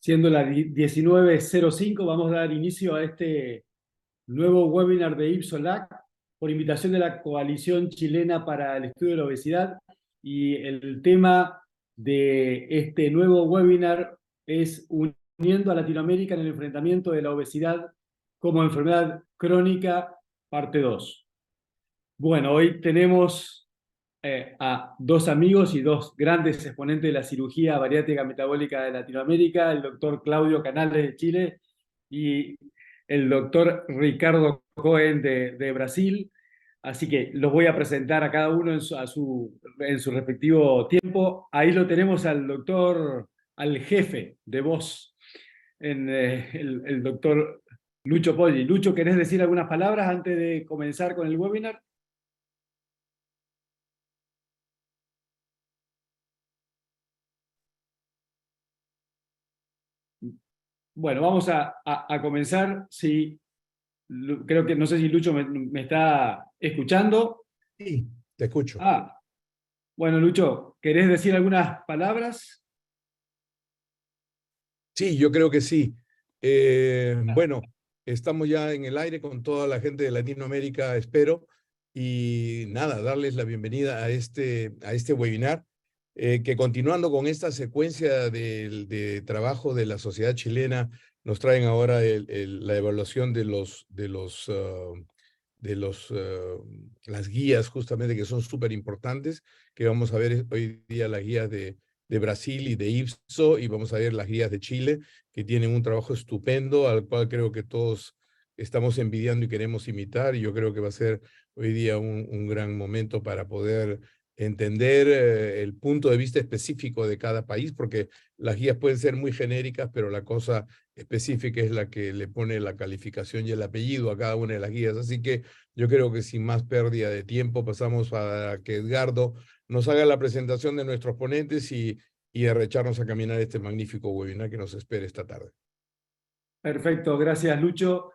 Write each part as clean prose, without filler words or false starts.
Siendo las 19:05, vamos a dar inicio a este nuevo webinar de IPSOLAC por invitación de la Coalición Chilena para el Estudio de la Obesidad. Y el tema de este nuevo webinar es Uniendo a Latinoamérica en el enfrentamiento de la obesidad como enfermedad crónica, parte 2. Bueno, hoy tenemos a dos amigos y dos grandes exponentes de la cirugía bariátrica metabólica de Latinoamérica, el doctor Claudio Canales de Chile y el doctor Ricardo Cohen de Brasil. Así que los voy a presentar a cada uno en su respectivo tiempo. Ahí lo tenemos al doctor, al jefe de voz, el doctor Lucho Poggi. Lucho, ¿querés decir algunas palabras antes de comenzar con el webinar? Bueno, vamos a comenzar. Sí, creo que no sé si Lucho me está escuchando. Sí, te escucho. Ah, bueno, Lucho, ¿querés decir algunas palabras? Sí, yo creo que sí. Bueno, estamos ya en el aire con toda la gente de Latinoamérica, espero. Y nada, darles la bienvenida a este webinar, que continuando con esta secuencia de trabajo de la sociedad chilena, nos traen ahora la evaluación las guías justamente que son súper importantes, que vamos a ver hoy día las guías de Brasil y de IPSO, y vamos a ver las guías de Chile, que tienen un trabajo estupendo, al cual creo que todos estamos envidiando y queremos imitar, y yo creo que va a ser hoy día un gran momento para poder entender el punto de vista específico de cada país, porque las guías pueden ser muy genéricas, pero la cosa específica es la que le pone la calificación y el apellido a cada una de las guías. Así que yo creo que sin más pérdida de tiempo pasamos a que Edgardo nos haga la presentación de nuestros ponentes y a echarnos a caminar este magnífico webinar que nos espera esta tarde. Perfecto, gracias, Lucho.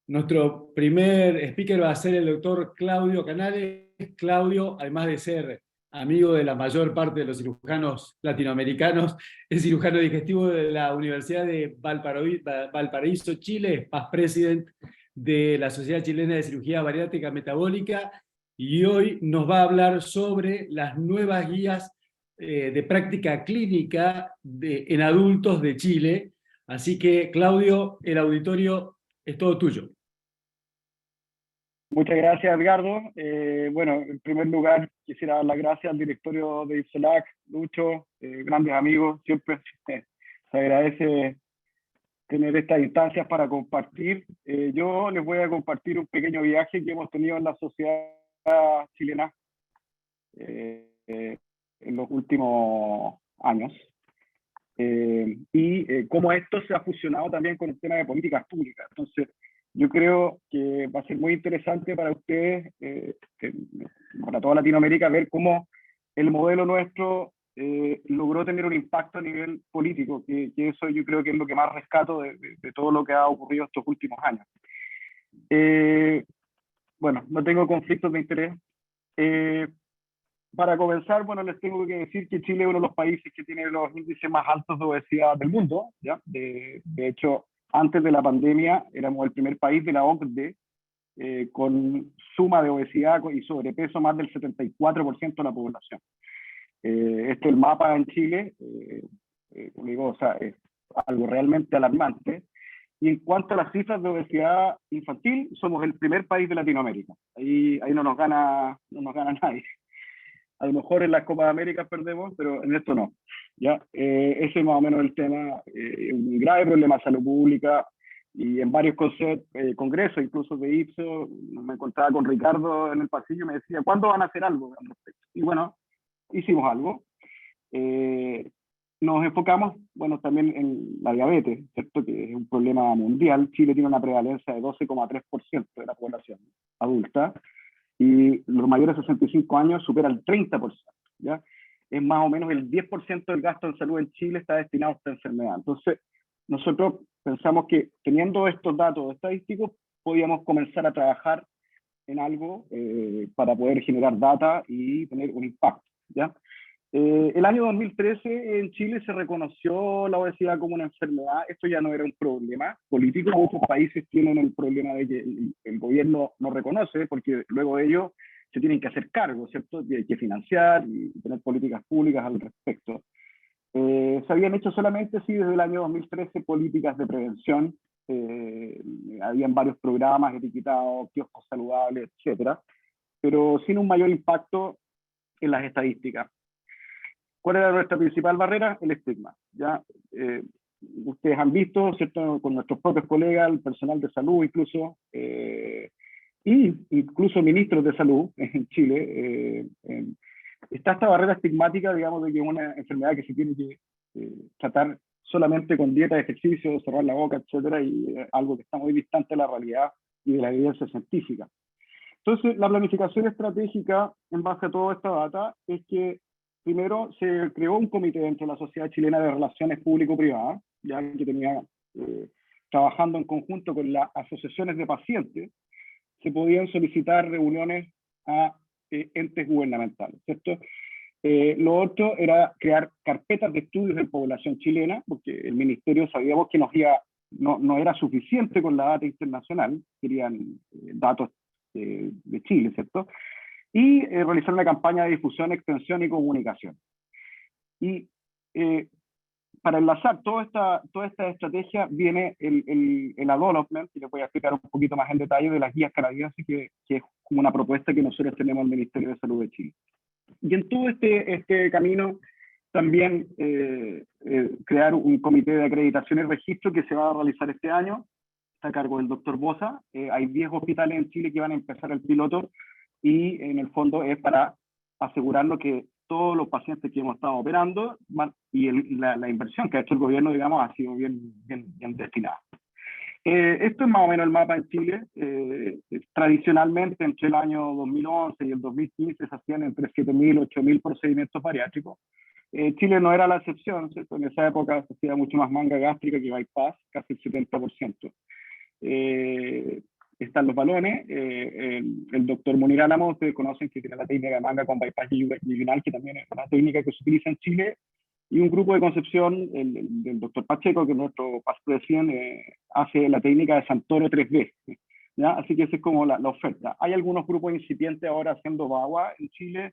Nuestro primer speaker va a ser el doctor Claudio Canales. Claudio, además de ser amigo de la mayor parte de los cirujanos latinoamericanos, es cirujano digestivo de la Universidad de Valparaíso, Chile, past president de la Sociedad Chilena de Cirugía Bariátrica Metabólica, y hoy nos va a hablar sobre las nuevas guías de práctica clínica en adultos de Chile. Así que, Claudio, el auditorio es todo tuyo. Muchas gracias, Edgardo. Bueno, en primer lugar, quisiera dar las gracias al directorio de IPSOLAC, Lucho, grandes amigos. Siempre se agradece tener estas instancias para compartir. Yo les voy a compartir un pequeño viaje que hemos tenido en la sociedad chilena en los últimos años. Y cómo esto se ha fusionado también con el tema de políticas públicas. Entonces, yo creo que va a ser muy interesante para ustedes, para toda Latinoamérica, ver cómo el modelo nuestro logró tener un impacto a nivel político, que eso yo creo que es lo que más rescato de todo lo que ha ocurrido estos últimos años. Bueno, no tengo conflictos de interés. Para comenzar, bueno, les tengo que decir que Chile es uno de los países que tiene los índices más altos de obesidad del mundo, ¿ya? De hecho, antes de la pandemia éramos el primer país de la OCDE con suma de obesidad y sobrepeso más del 74% de la población. Este es el mapa en Chile, como digo, o sea, es algo realmente alarmante. Y en cuanto a las cifras de obesidad infantil, somos el primer país de Latinoamérica. Ahí no nos gana nadie. A lo mejor en las Copas de América perdemos, pero en esto no. ¿Ya? Ese es más o menos el tema, un grave problema de salud pública, y en varios congresos, incluso de IPSO, me encontraba con Ricardo en el pasillo y me decía, ¿cuándo van a hacer algo al respecto? Y bueno, hicimos algo. Nos enfocamos, bueno, también en la diabetes, ¿cierto? Que es un problema mundial. Chile tiene una prevalencia de 12,3% de la población adulta, y los mayores de 65 años supera el 30%, ¿ya? Es más o menos el 10% del gasto en salud en Chile está destinado a esta enfermedad. Entonces, nosotros pensamos que teniendo estos datos estadísticos, podíamos comenzar a trabajar en algo para poder generar data y tener un impacto, ¿ya? El año 2013 en Chile se reconoció la obesidad como una enfermedad. Esto ya no era un problema político. Muchos países tienen el problema de que el gobierno no reconoce, porque luego de ello se tienen que hacer cargo, ¿cierto? Y hay que financiar y tener políticas públicas al respecto. Se habían hecho solamente, sí, desde el año 2013 políticas de prevención. Habían varios programas etiquetados, kioscos saludables, etcétera, pero sin un mayor impacto en las estadísticas. ¿Cuál era nuestra principal barrera? El estigma. ¿Ya? Ustedes han visto, ¿cierto?, con nuestros propios colegas, el personal de salud incluso, y incluso ministros de salud en Chile, está esta barrera estigmática, digamos, de que es una enfermedad que se tiene que tratar solamente con dieta, ejercicio, cerrar la boca, etcétera, y algo que está muy distante de la realidad y de la evidencia científica. Entonces, la planificación estratégica en base a toda esta data es que primero se creó un comité dentro de la Sociedad Chilena de Relaciones Público-Privadas, ya que tenía, trabajando en conjunto con las asociaciones de pacientes, se podían solicitar reuniones a entes gubernamentales, ¿cierto? Lo otro era crear carpetas de estudios de población chilena, porque el ministerio sabíamos que no era suficiente con la data internacional, querían datos de Chile, ¿cierto? Y realizar una campaña de difusión, extensión y comunicación. Y para enlazar toda esta estrategia viene el development, y les voy a explicar un poquito más en detalle, de las guías canadienses, que es como una propuesta que nosotros tenemos al Ministerio de Salud de Chile. Y en todo este camino también crear un comité de acreditación y registro que se va a realizar este año, está a cargo del doctor Bosa. Hay 10 hospitales en Chile que van a empezar el piloto, y en el fondo es para asegurarnos que todos los pacientes que hemos estado operando y la inversión que ha hecho el gobierno, digamos, ha sido bien destinada. Esto es más o menos el mapa en Chile. Tradicionalmente, entre el año 2011 y el 2015 se hacían entre 7.000 y 8.000 procedimientos bariátricos. Chile no era la excepción, ¿cierto? En esa época se hacía mucho más manga gástrica que bypass, casi el 70%. Están los balones. El doctor Munir Álamo, ustedes conocen, que tiene la técnica de manga con bypass yuyunal, que también es una técnica que se utiliza en Chile. Y un grupo de Concepción, del doctor Pacheco, que es nuestro past president, hace la técnica de Santoro 3D. ¿Ya? Así que esa es como la oferta. Hay algunos grupos incipientes ahora haciendo BAWA en Chile,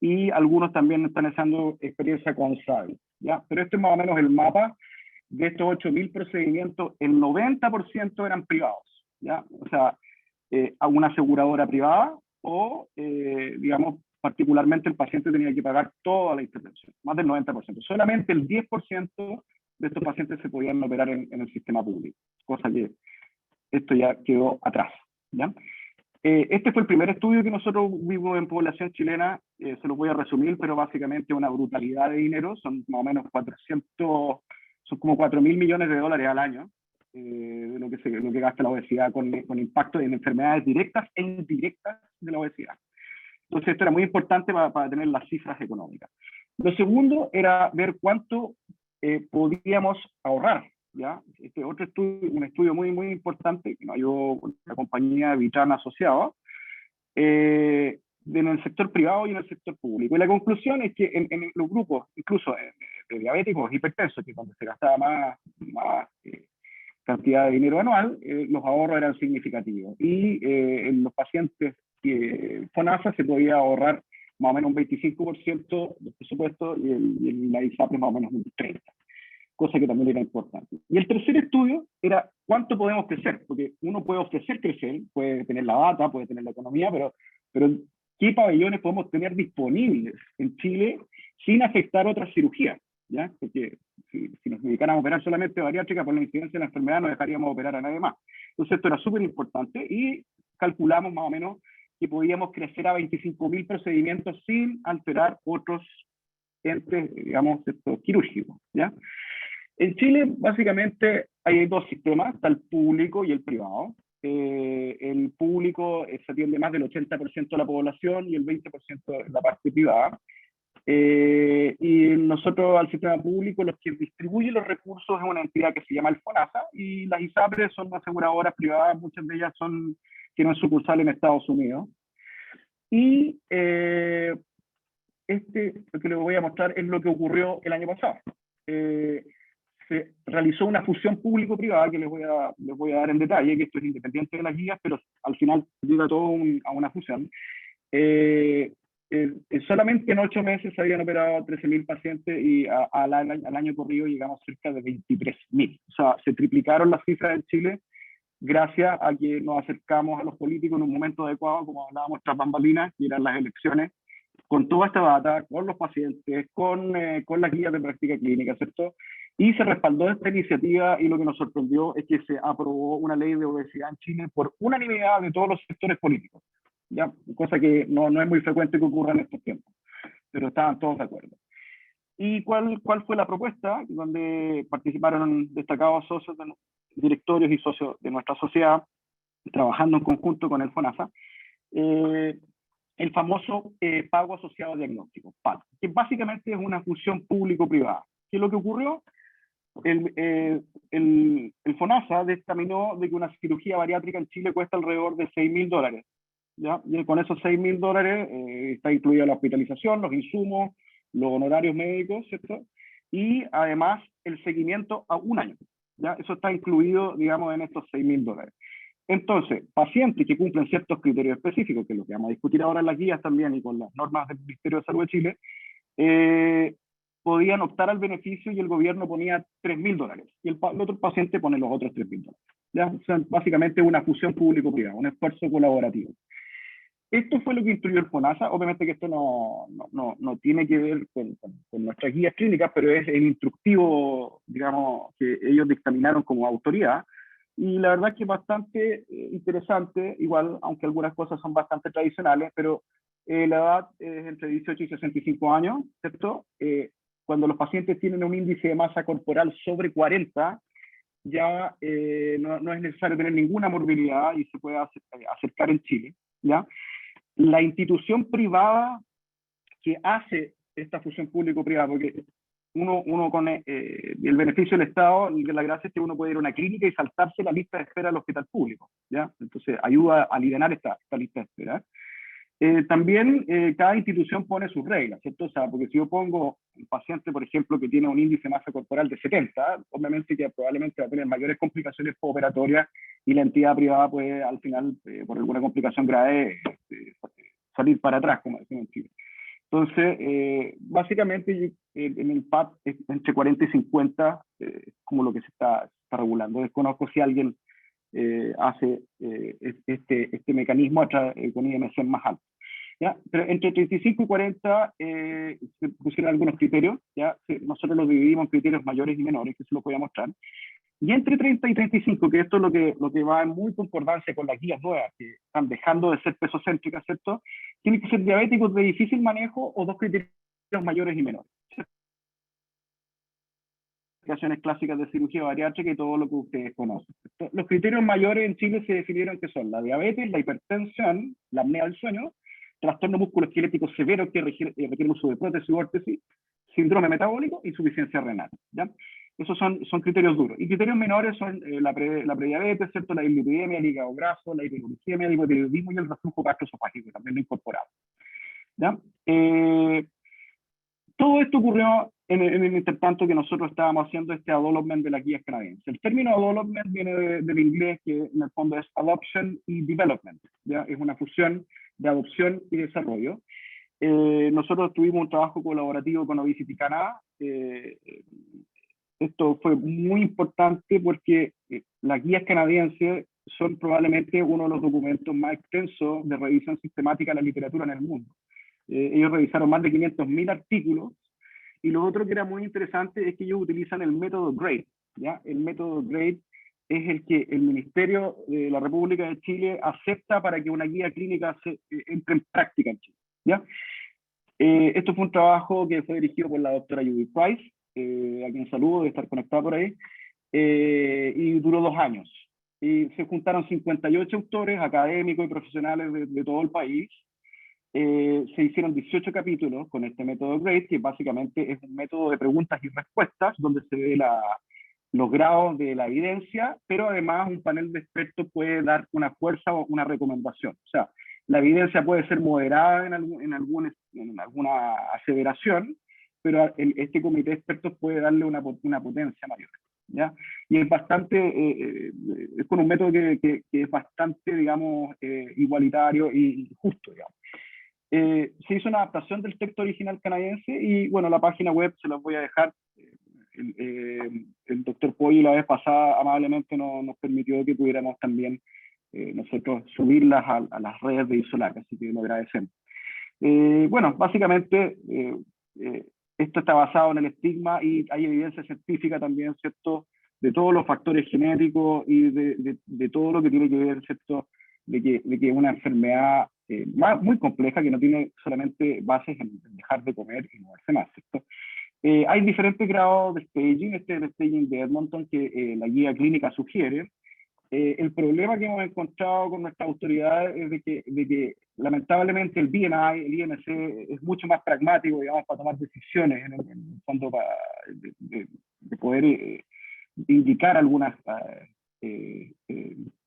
y algunos también están haciendo experiencia con SAVI, ¿ya? Pero este es más o menos el mapa de estos 8.000 procedimientos. El 90% eran privados, ¿ya? O sea, a una aseguradora privada o, digamos, particularmente el paciente tenía que pagar toda la intervención, más del 90%. Solamente el 10% de estos pacientes se podían operar en el sistema público, cosa que esto ya quedó atrás, ¿ya? Este fue el primer estudio que nosotros vimos en población chilena. Se lo voy a resumir, pero básicamente una brutalidad de dinero. Son más o menos 400, son como 4.000 millones de dólares al año, de lo que gasta la obesidad con impacto en enfermedades directas e indirectas de la obesidad. Entonces esto era muy importante para tener las cifras económicas. Lo segundo era ver cuánto podíamos ahorrar, ¿ya? Este otro estudio, un estudio muy, muy importante, que nos ayudó la compañía Vitran Asociados, en el sector privado y en el sector público. Y la conclusión es que en los grupos, incluso de diabéticos, hipertensos, que cuando se gastaba más cantidad de dinero anual, los ahorros eran significativos. Y en los pacientes FONASA se podía ahorrar más o menos un 25% del presupuesto, y en la ISAPRE más o menos un 30%. Cosa que también era importante. Y el tercer estudio era cuánto podemos crecer, porque uno puede ofrecer crecer, puede tener la data, puede tener la economía, pero ¿qué pabellones podemos tener disponibles en Chile sin afectar otras cirugías? ¿Ya? Porque si nos dedicáramos a operar solamente bariátrica, por la incidencia de la enfermedad no dejaríamos operar a nadie más. Entonces esto era súper importante, y calculamos más o menos que podíamos crecer a 25.000 procedimientos sin alterar otros entes, digamos, quirúrgicos, ¿ya? En Chile, básicamente, hay dos sistemas, está el público y el privado. El público se atiende más del 80% de la población y el 20% de la parte privada. Y nosotros, al sistema público, los que distribuyen los recursos es una entidad que se llama el FONASA, y las ISAPRE son aseguradoras privadas, muchas de ellas tienen sucursal en Estados Unidos. Y lo que les voy a mostrar es lo que ocurrió el año pasado. Se realizó una fusión público-privada que les voy a dar en detalle, que esto es independiente de las guías, pero al final llega todo a una fusión. Solamente en 8 meses se habían operado 13.000 pacientes y al año corrido llegamos cerca de 23.000. O sea, se triplicaron las cifras en Chile gracias a que nos acercamos a los políticos en un momento adecuado, como hablábamos tras bambalinas, que eran las elecciones, con toda esta data, con los pacientes, con las guías de práctica clínica, ¿cierto? Y se respaldó esta iniciativa y lo que nos sorprendió es que se aprobó una ley de obesidad en Chile por unanimidad de todos los sectores políticos, ¿ya? Cosa que no es muy frecuente que ocurra en estos tiempos, pero estaban todos de acuerdo. ¿Y cuál fue la propuesta? Donde participaron destacados socios, directorios y socios de nuestra sociedad, trabajando en conjunto con el FONASA. El famoso pago asociado a diagnóstico, PAD, que básicamente es una fusión público-privada. ¿Qué es lo que ocurrió? El FONASA dictaminó de que una cirugía bariátrica en Chile cuesta alrededor de $6.000, ¿ya? Y con esos $6.000 está incluida la hospitalización, los insumos, los honorarios médicos, ¿cierto? Y además el seguimiento a un año, ¿ya? Eso está incluido, digamos, en estos $6.000. Entonces, pacientes que cumplen ciertos criterios específicos, que es lo que vamos a discutir ahora en las guías también y con las normas del Ministerio de Salud de Chile, podían optar al beneficio y el gobierno ponía $3.000 y el otro paciente pone los otros $3.000. ¿Ya? O sea, básicamente una fusión público-privada, un esfuerzo colaborativo. Esto fue lo que instruyó el FONASA. Obviamente que esto no tiene que ver con nuestras guías clínicas, pero es el instructivo, digamos, que ellos dictaminaron como autoridad. Y la verdad es que es bastante interesante, igual, aunque algunas cosas son bastante tradicionales, pero la edad es entre 18 y 65 años, ¿cierto? Cuando los pacientes tienen un índice de masa corporal sobre 40, ya no es necesario tener ninguna morbilidad y se puede acercar en Chile, ¿ya? La institución privada que hace esta fusión público-privada, porque uno con el beneficio del Estado, la gracia es que uno puede ir a una clínica y saltarse la lista de espera del hospital público, ¿ya? Entonces ayuda a aliviar esta lista de espera. También cada institución pone sus reglas, ¿cierto? O sea, porque si yo pongo un paciente, por ejemplo, que tiene un índice de masa corporal de 70, obviamente que probablemente va a tener mayores complicaciones operatorias y la entidad privada puede al final, por alguna complicación grave, salir para atrás, como decimos en Chile. Entonces, básicamente en el PAD es entre 40 y 50, como lo que se está regulando. Desconozco si alguien hace este mecanismo con IMC más alto, ¿ya? Pero entre 35 y 40 se pusieron algunos criterios, ¿ya? Nosotros los dividimos en criterios mayores y menores, que se los voy a mostrar. Y entre 30 y 35, que esto es lo que va en muy concordancia con las guías nuevas, que están dejando de ser pesocéntricas, ¿cierto? Tienen que ser diabéticos de difícil manejo o 2 criterios mayores y menores. Clásicas de cirugía bariátrica y todo lo que ustedes conocen. Los criterios mayores en Chile se definieron que son la diabetes, la hipertensión, la apnea del sueño, trastorno musculoesquelético severo que requiere uso de prótesis u órtesis, síndrome metabólico, insuficiencia renal, ¿ya? Esos son criterios duros. Y criterios menores son la prediabetes, ¿cierto? La dislipidemia, el hígado graso, la hiperuricemia, el hipotiroidismo y el reflujo gastroesofágico, también lo incorporamos, ¿ya? Todo esto ocurrió en el intertanto que nosotros estábamos haciendo este development de las guías canadienses. El término development viene del inglés, que en el fondo es adoption y development, ¿ya? Es una fusión de adopción y desarrollo. Nosotros tuvimos un trabajo colaborativo con Obesity Canada. Esto fue muy importante porque las guías canadienses son probablemente uno de los documentos más extensos de revisión sistemática de la literatura en el mundo. Ellos revisaron más de 500.000 artículos, y lo otro que era muy interesante es que ellos utilizan el método GRADE, ¿ya? El método GRADE es el que el Ministerio de la República de Chile acepta para que una guía clínica entre en práctica en Chile, ¿ya? Esto fue un trabajo que fue dirigido por la doctora Judy Price, a quien saludo de estar conectada por ahí, y duró 2 años. Y se juntaron 58 autores académicos y profesionales de todo el país. Se hicieron 18 capítulos con este método GRADE, que básicamente es un método de preguntas y respuestas, donde se ve los grados de la evidencia, pero además un panel de expertos puede dar una fuerza o una recomendación. O sea, La evidencia puede ser moderada en alguna aseveración, pero este comité de expertos puede darle una potencia mayor, ¿ya? Y es bastante, es con un método que es bastante, digamos, igualitario y justo, digamos. Se hizo una adaptación del texto original canadiense y, bueno, la página web se las voy a dejar. El doctor Pollo la vez pasada amablemente nos permitió que pudiéramos también nosotros subirlas a las redes de IPSOLAC, así que lo agradecemos. Bueno, básicamente esto está basado en el estigma y hay evidencia científica también, ¿cierto?, de todos los factores genéticos y de todo lo que tiene que ver, ¿cierto?, de que una enfermedad muy compleja que no tiene solamente bases en dejar de comer y moverse más, ¿cierto? Hay diferentes grados de staging, este es el staging de Edmonton que la guía clínica sugiere. El problema que hemos encontrado con nuestras autoridades es de que lamentablemente el BMI, el IMC, es mucho más pragmático, digamos, para tomar decisiones, en el fondo, de poder indicar algunas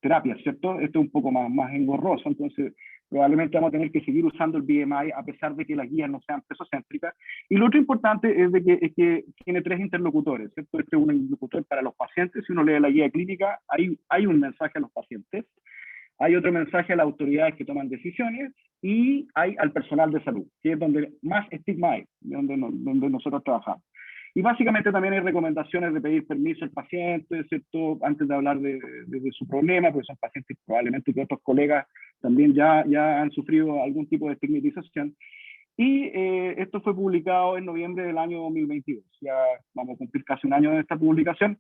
terapias, ¿cierto? Esto es un poco más engorroso, entonces probablemente vamos a tener que seguir usando el BMI a pesar de que las guías no sean pesocéntricas. Y lo otro importante es que tiene 3 interlocutores, ¿cierto? Este es un interlocutor para los pacientes. Si uno lee la guía clínica, hay un mensaje a los pacientes, hay otro mensaje a las autoridades que toman decisiones y hay al personal de salud, que es donde más estigma hay, donde nosotros trabajamos. Y básicamente también hay recomendaciones de pedir permiso al paciente, ¿cierto?, antes de hablar de su problema, porque son pacientes probablemente que otros colegas también ya han sufrido algún tipo de estigmatización. Y esto fue publicado en noviembre del año 2022. Ya vamos a cumplir casi un año de esta publicación.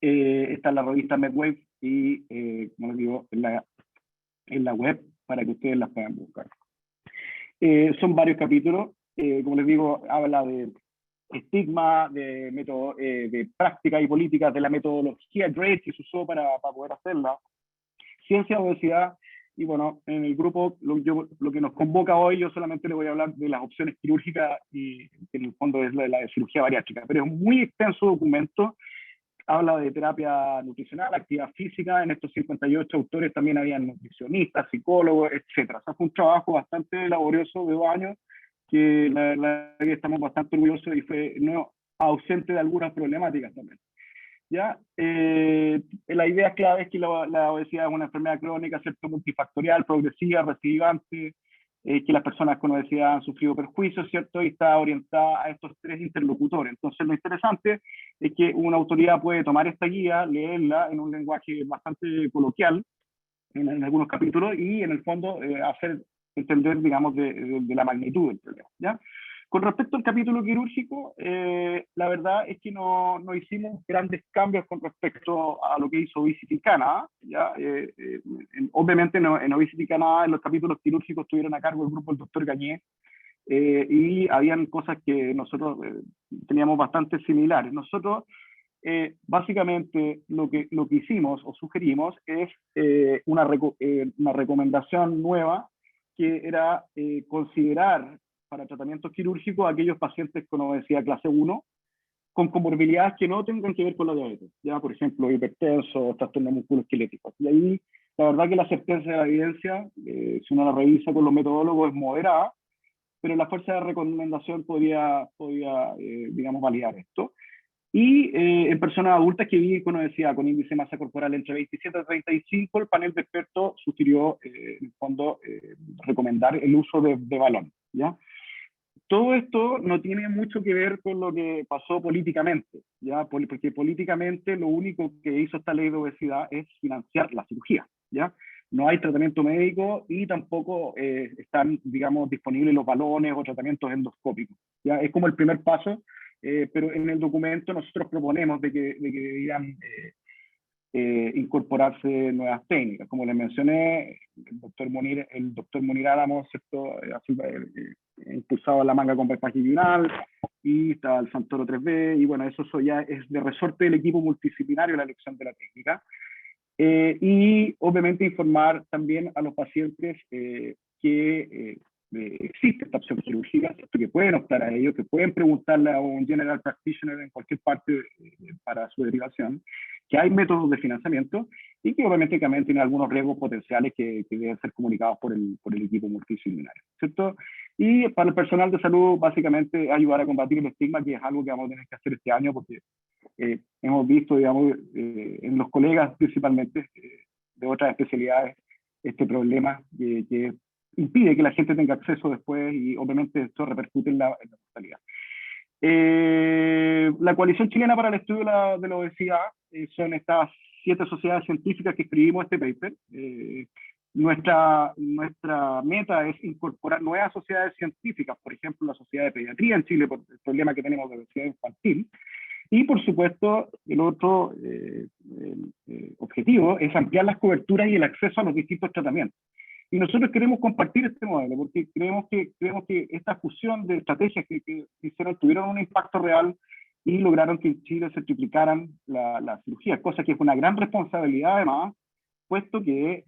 Está en la revista MedWave y, como les digo, en la web para que ustedes las puedan buscar. Son varios capítulos. Como les digo, habla de estigma, de método, de prácticas y políticas, de la metodología GRADE que se usó para poder hacerla, ciencia, obesidad, y bueno, en el grupo, lo que nos convoca hoy, yo solamente le voy a hablar de las opciones quirúrgicas y que en el fondo es la de cirugía bariátrica, pero es un muy extenso documento, habla de terapia nutricional, actividad física, en estos 58 autores también habían nutricionistas, psicólogos, etc. O sea, fue un trabajo bastante laborioso de 2 años, que la verdad que estamos bastante orgullosos y fue no ausente de algunas problemáticas también. ¿Ya? La idea clave es que la obesidad es una enfermedad crónica, ¿cierto?, multifactorial, progresiva, recidivante, que las personas con obesidad han sufrido perjuicios, ¿cierto?, y está orientada a estos 3 interlocutores. Entonces lo interesante es que una autoridad puede tomar esta guía, leerla en un lenguaje bastante coloquial, en algunos capítulos, y en el fondo hacer entender, digamos, de la magnitud del problema, ¿ya? Con respecto al capítulo quirúrgico, la verdad es que no hicimos grandes cambios con respecto a lo que hizo Obesity Canada, ¿ya? Obviamente en Obesity Canada, en los capítulos quirúrgicos estuvieron a cargo el grupo del doctor Gañé, y habían cosas que nosotros teníamos bastante similares. Nosotros, básicamente, lo que hicimos o sugerimos es una recomendación nueva, que era considerar para tratamientos quirúrgicos a aquellos pacientes con obesidad clase 1, con comorbilidades que no tengan que ver con la diabetes, ya, por ejemplo, hipertenso, trastornos musculoesqueléticos. Y ahí, la verdad que la certeza de la evidencia, si uno la revisa con los metodólogos, es moderada, pero la fuerza de recomendación podía digamos, validar esto. Y en personas adultas que viven con obesidad, con índice de masa corporal entre 27 y 35, el panel de expertos sugirió, en el fondo, recomendar el uso de balón, ¿ya? Todo esto no tiene mucho que ver con lo que pasó políticamente, ¿ya? Porque políticamente lo único que hizo esta ley de obesidad es financiar la cirugía, ¿ya? No hay tratamiento médico y tampoco están, digamos, disponibles los balones o tratamientos endoscópicos, ¿ya? Es como el primer paso, pero en el documento nosotros proponemos de que debían incorporarse nuevas técnicas. Como les mencioné, el doctor Munir Álamos, ¿cierto?, impulsado la manga compaginal, y está el Santoro 3B, y bueno, eso ya es de resorte del equipo multidisciplinario la elección de la técnica. Y obviamente informar también a los pacientes que existe esta opción quirúrgica, ¿cierto?, que pueden optar a ello, que pueden preguntarle a un general practitioner en cualquier parte para su derivación, que hay métodos de financiamiento y que obviamente también tiene algunos riesgos potenciales que deben ser comunicados por el equipo multidisciplinario, ¿cierto? Y para el personal de salud, básicamente, ayudar a combatir el estigma, que es algo que vamos a tener que hacer este año, porque hemos visto, digamos, en los colegas principalmente de otras especialidades, este problema que impide que la gente tenga acceso después y obviamente esto repercute en la mortalidad. La Coalición Chilena para el Estudio de la Obesidad son estas 7 sociedades científicas que escribimos este paper. Nuestra meta es incorporar nuevas sociedades científicas, por ejemplo, la Sociedad de Pediatría en Chile, por el problema que tenemos de obesidad infantil. Y, por supuesto, el otro objetivo es ampliar las coberturas y el acceso a los distintos tratamientos. Y nosotros queremos compartir este modelo, porque creemos que esta fusión de estrategias que hicieron tuvieron un impacto real y lograron que en Chile se triplicaran la cirugía, cosa que es una gran responsabilidad además, puesto que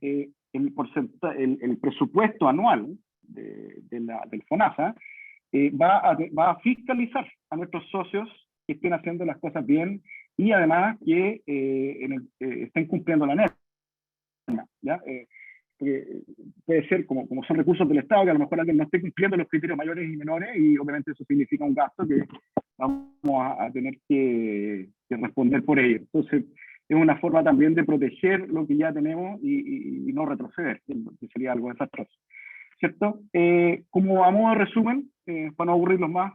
el presupuesto anual del FONASA va a fiscalizar a nuestros socios que estén haciendo las cosas bien y además que estén cumpliendo la norma, ¿ya? Porque puede ser como son recursos del Estado, que a lo mejor alguien no esté cumpliendo los criterios mayores y menores, y obviamente eso significa un gasto que vamos a tener que responder por ello. Entonces, es una forma también de proteger lo que ya tenemos y no retroceder, que sería algo desastroso, ¿cierto? Como a modo de resumen, para no aburrirlos más,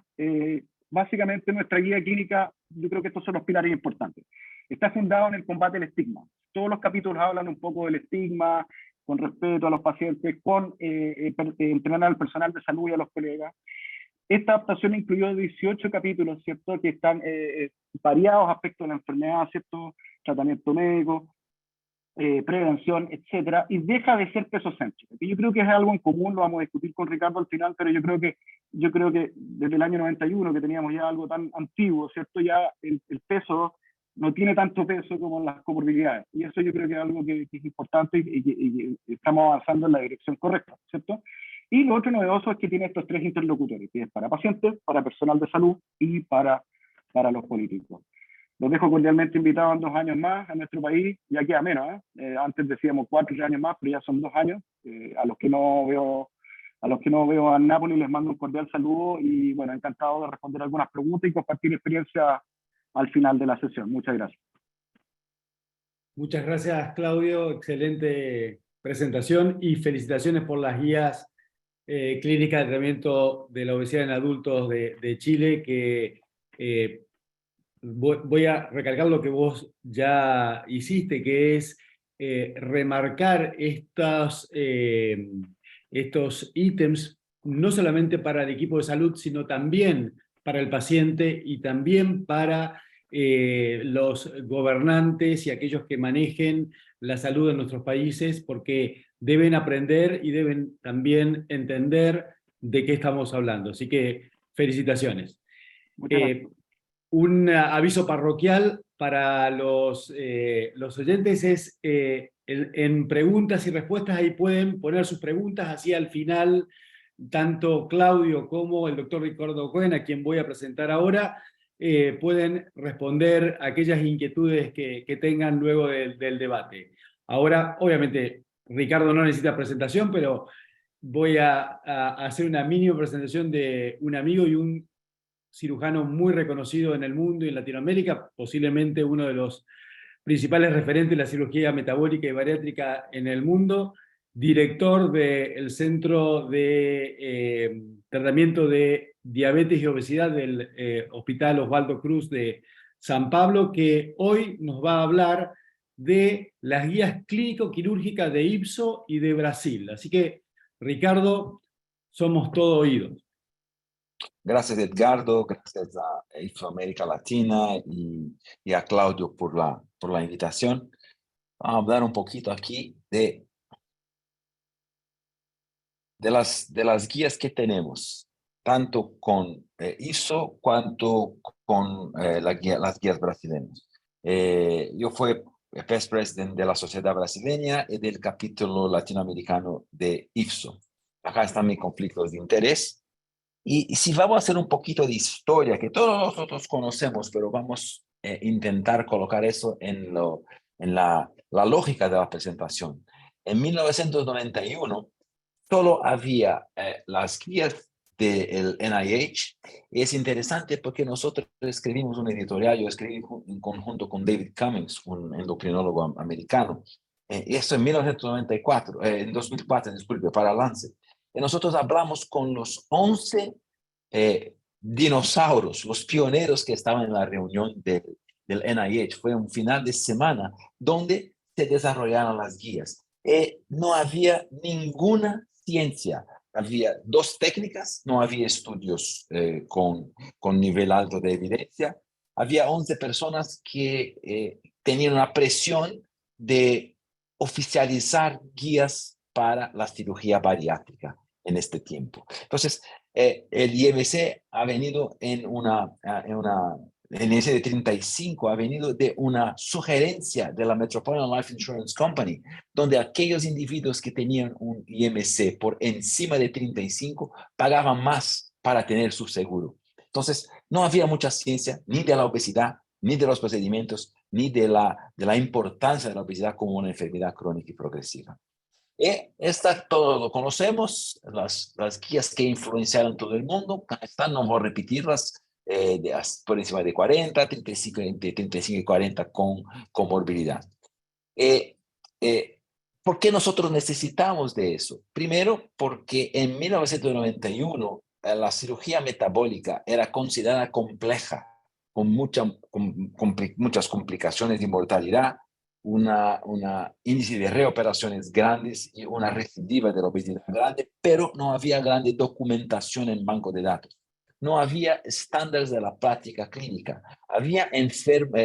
básicamente nuestra guía clínica, yo creo que estos son los pilares importantes. Está fundado en el combate al estigma. Todos los capítulos hablan un poco del estigma, con respeto a los pacientes, con entrenar al personal de salud y a los colegas. Esta adaptación incluyó 18 capítulos, ¿cierto?, que están variados aspectos de la enfermedad, ¿cierto?, tratamiento médico, prevención, etcétera, y deja de ser pesocéntrico. Yo creo que es algo en común, lo vamos a discutir con Ricardo al final, pero yo creo que desde el año 91, que teníamos ya algo tan antiguo, ¿cierto?, ya el peso no tiene tanto peso como las comorbilidades. Y eso yo creo que es algo que es importante y que estamos avanzando en la dirección correcta, ¿cierto? Y lo otro novedoso es que tiene estos 3 interlocutores, que es para pacientes, para personal de salud y para los políticos. Los dejo cordialmente invitados en 2 años más a nuestro país, ya queda menos, antes decíamos 4 años más, pero ya son 2 años. A los que no veo en Nápoles les mando un cordial saludo y bueno, encantado de responder algunas preguntas y compartir experiencia al final de la sesión. Muchas gracias. Muchas gracias, Claudio. Excelente presentación y felicitaciones por las guías clínicas de tratamiento de la obesidad en adultos de Chile, que voy a recalcar lo que vos ya hiciste, que es remarcar estos ítems, no solamente para el equipo de salud, sino también para el paciente y también para los gobernantes y aquellos que manejen la salud en nuestros países, porque deben aprender y deben también entender de qué estamos hablando. Así que felicitaciones. Un aviso parroquial para los oyentes es, en preguntas y respuestas, ahí pueden poner sus preguntas, así al final, tanto Claudio como el doctor Ricardo Cohen, a quien voy a presentar ahora, pueden responder aquellas inquietudes que tengan luego del debate. Ahora, obviamente, Ricardo no necesita presentación, pero voy a hacer una mínima presentación de un amigo y un cirujano muy reconocido en el mundo y en Latinoamérica, posiblemente uno de los principales referentes de la cirugía metabólica y bariátrica en el mundo, director del Centro de Tratamiento de Diabetes y Obesidad del Hospital Osvaldo Cruz de San Pablo, que hoy nos va a hablar de las guías clínico-quirúrgicas de IPSO y de Brasil. Así que, Ricardo, somos todo oídos. Gracias, Edgardo, gracias a Infoamérica Latina y a Claudio por la invitación. Vamos a hablar un poquito aquí de las guías que tenemos, tanto con ISO cuanto con las guías brasileñas. Yo fui Past President de la Sociedad Brasileña y del capítulo latinoamericano de IFSO. Acá están mis conflictos de interés. Y si vamos a hacer un poquito de historia, que todos nosotros conocemos, pero vamos a intentar colocar eso en la lógica de la presentación. En 1991 solo había las guías del NIH, y es interesante porque nosotros escribimos un editorial, yo escribí en conjunto con David Cummings, un endocrinólogo americano, y esto en 1994, en 2004, disculpe, para Lancet. Y nosotros hablamos con los 11 dinosaurios, los pioneros que estaban en la reunión del NIH. Fue un final de semana donde se desarrollaron las guías. No había ninguna ciencia. Había 2 técnicas, no había estudios con nivel alto de evidencia. Había 11 personas que tenían una presión de oficializar guías para la cirugía bariátrica en este tiempo. Entonces, el IMC ha venido en ese de 35, ha venido de una sugerencia de la Metropolitan Life Insurance Company, donde aquellos individuos que tenían un IMC por encima de 35 pagaban más para tener su seguro. Entonces, no había mucha ciencia ni de la obesidad, ni de los procedimientos, ni de la importancia de la obesidad como una enfermedad crónica y progresiva. Esta todo lo conocemos, las guías que influenciaron todo el mundo, están, no voy a repetirlas, por encima de 40, 35, entre 35 y 40 con comorbilidad. ¿Por qué nosotros necesitamos de eso? Primero, porque en 1991 la cirugía metabólica era considerada compleja, con muchas complicaciones de mortalidad, una índice de reoperaciones grandes y una recidiva de la obesidad grande, pero no había grande documentación en banco de datos. No había estándares de la práctica clínica. Había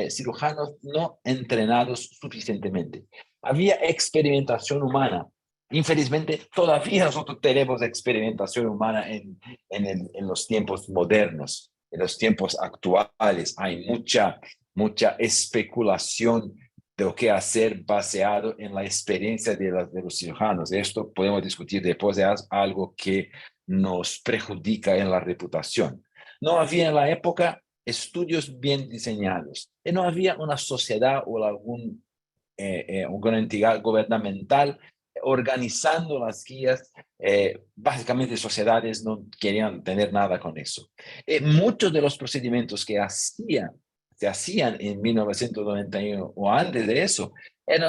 cirujanos no entrenados suficientemente. Había experimentación humana. Infelizmente, todavía nosotros tenemos experimentación humana en los tiempos modernos, en los tiempos actuales. Hay mucha especulación de lo que hacer baseado en la experiencia de los cirujanos. Esto podemos discutir después de algo que nos perjudica en la reputación. No había en la época estudios bien diseñados y no había una sociedad o alguna entidad gubernamental organizando las guías. Básicamente sociedades no querían tener nada con eso. Muchos de los procedimientos que se hacían en 1991 o antes de eso,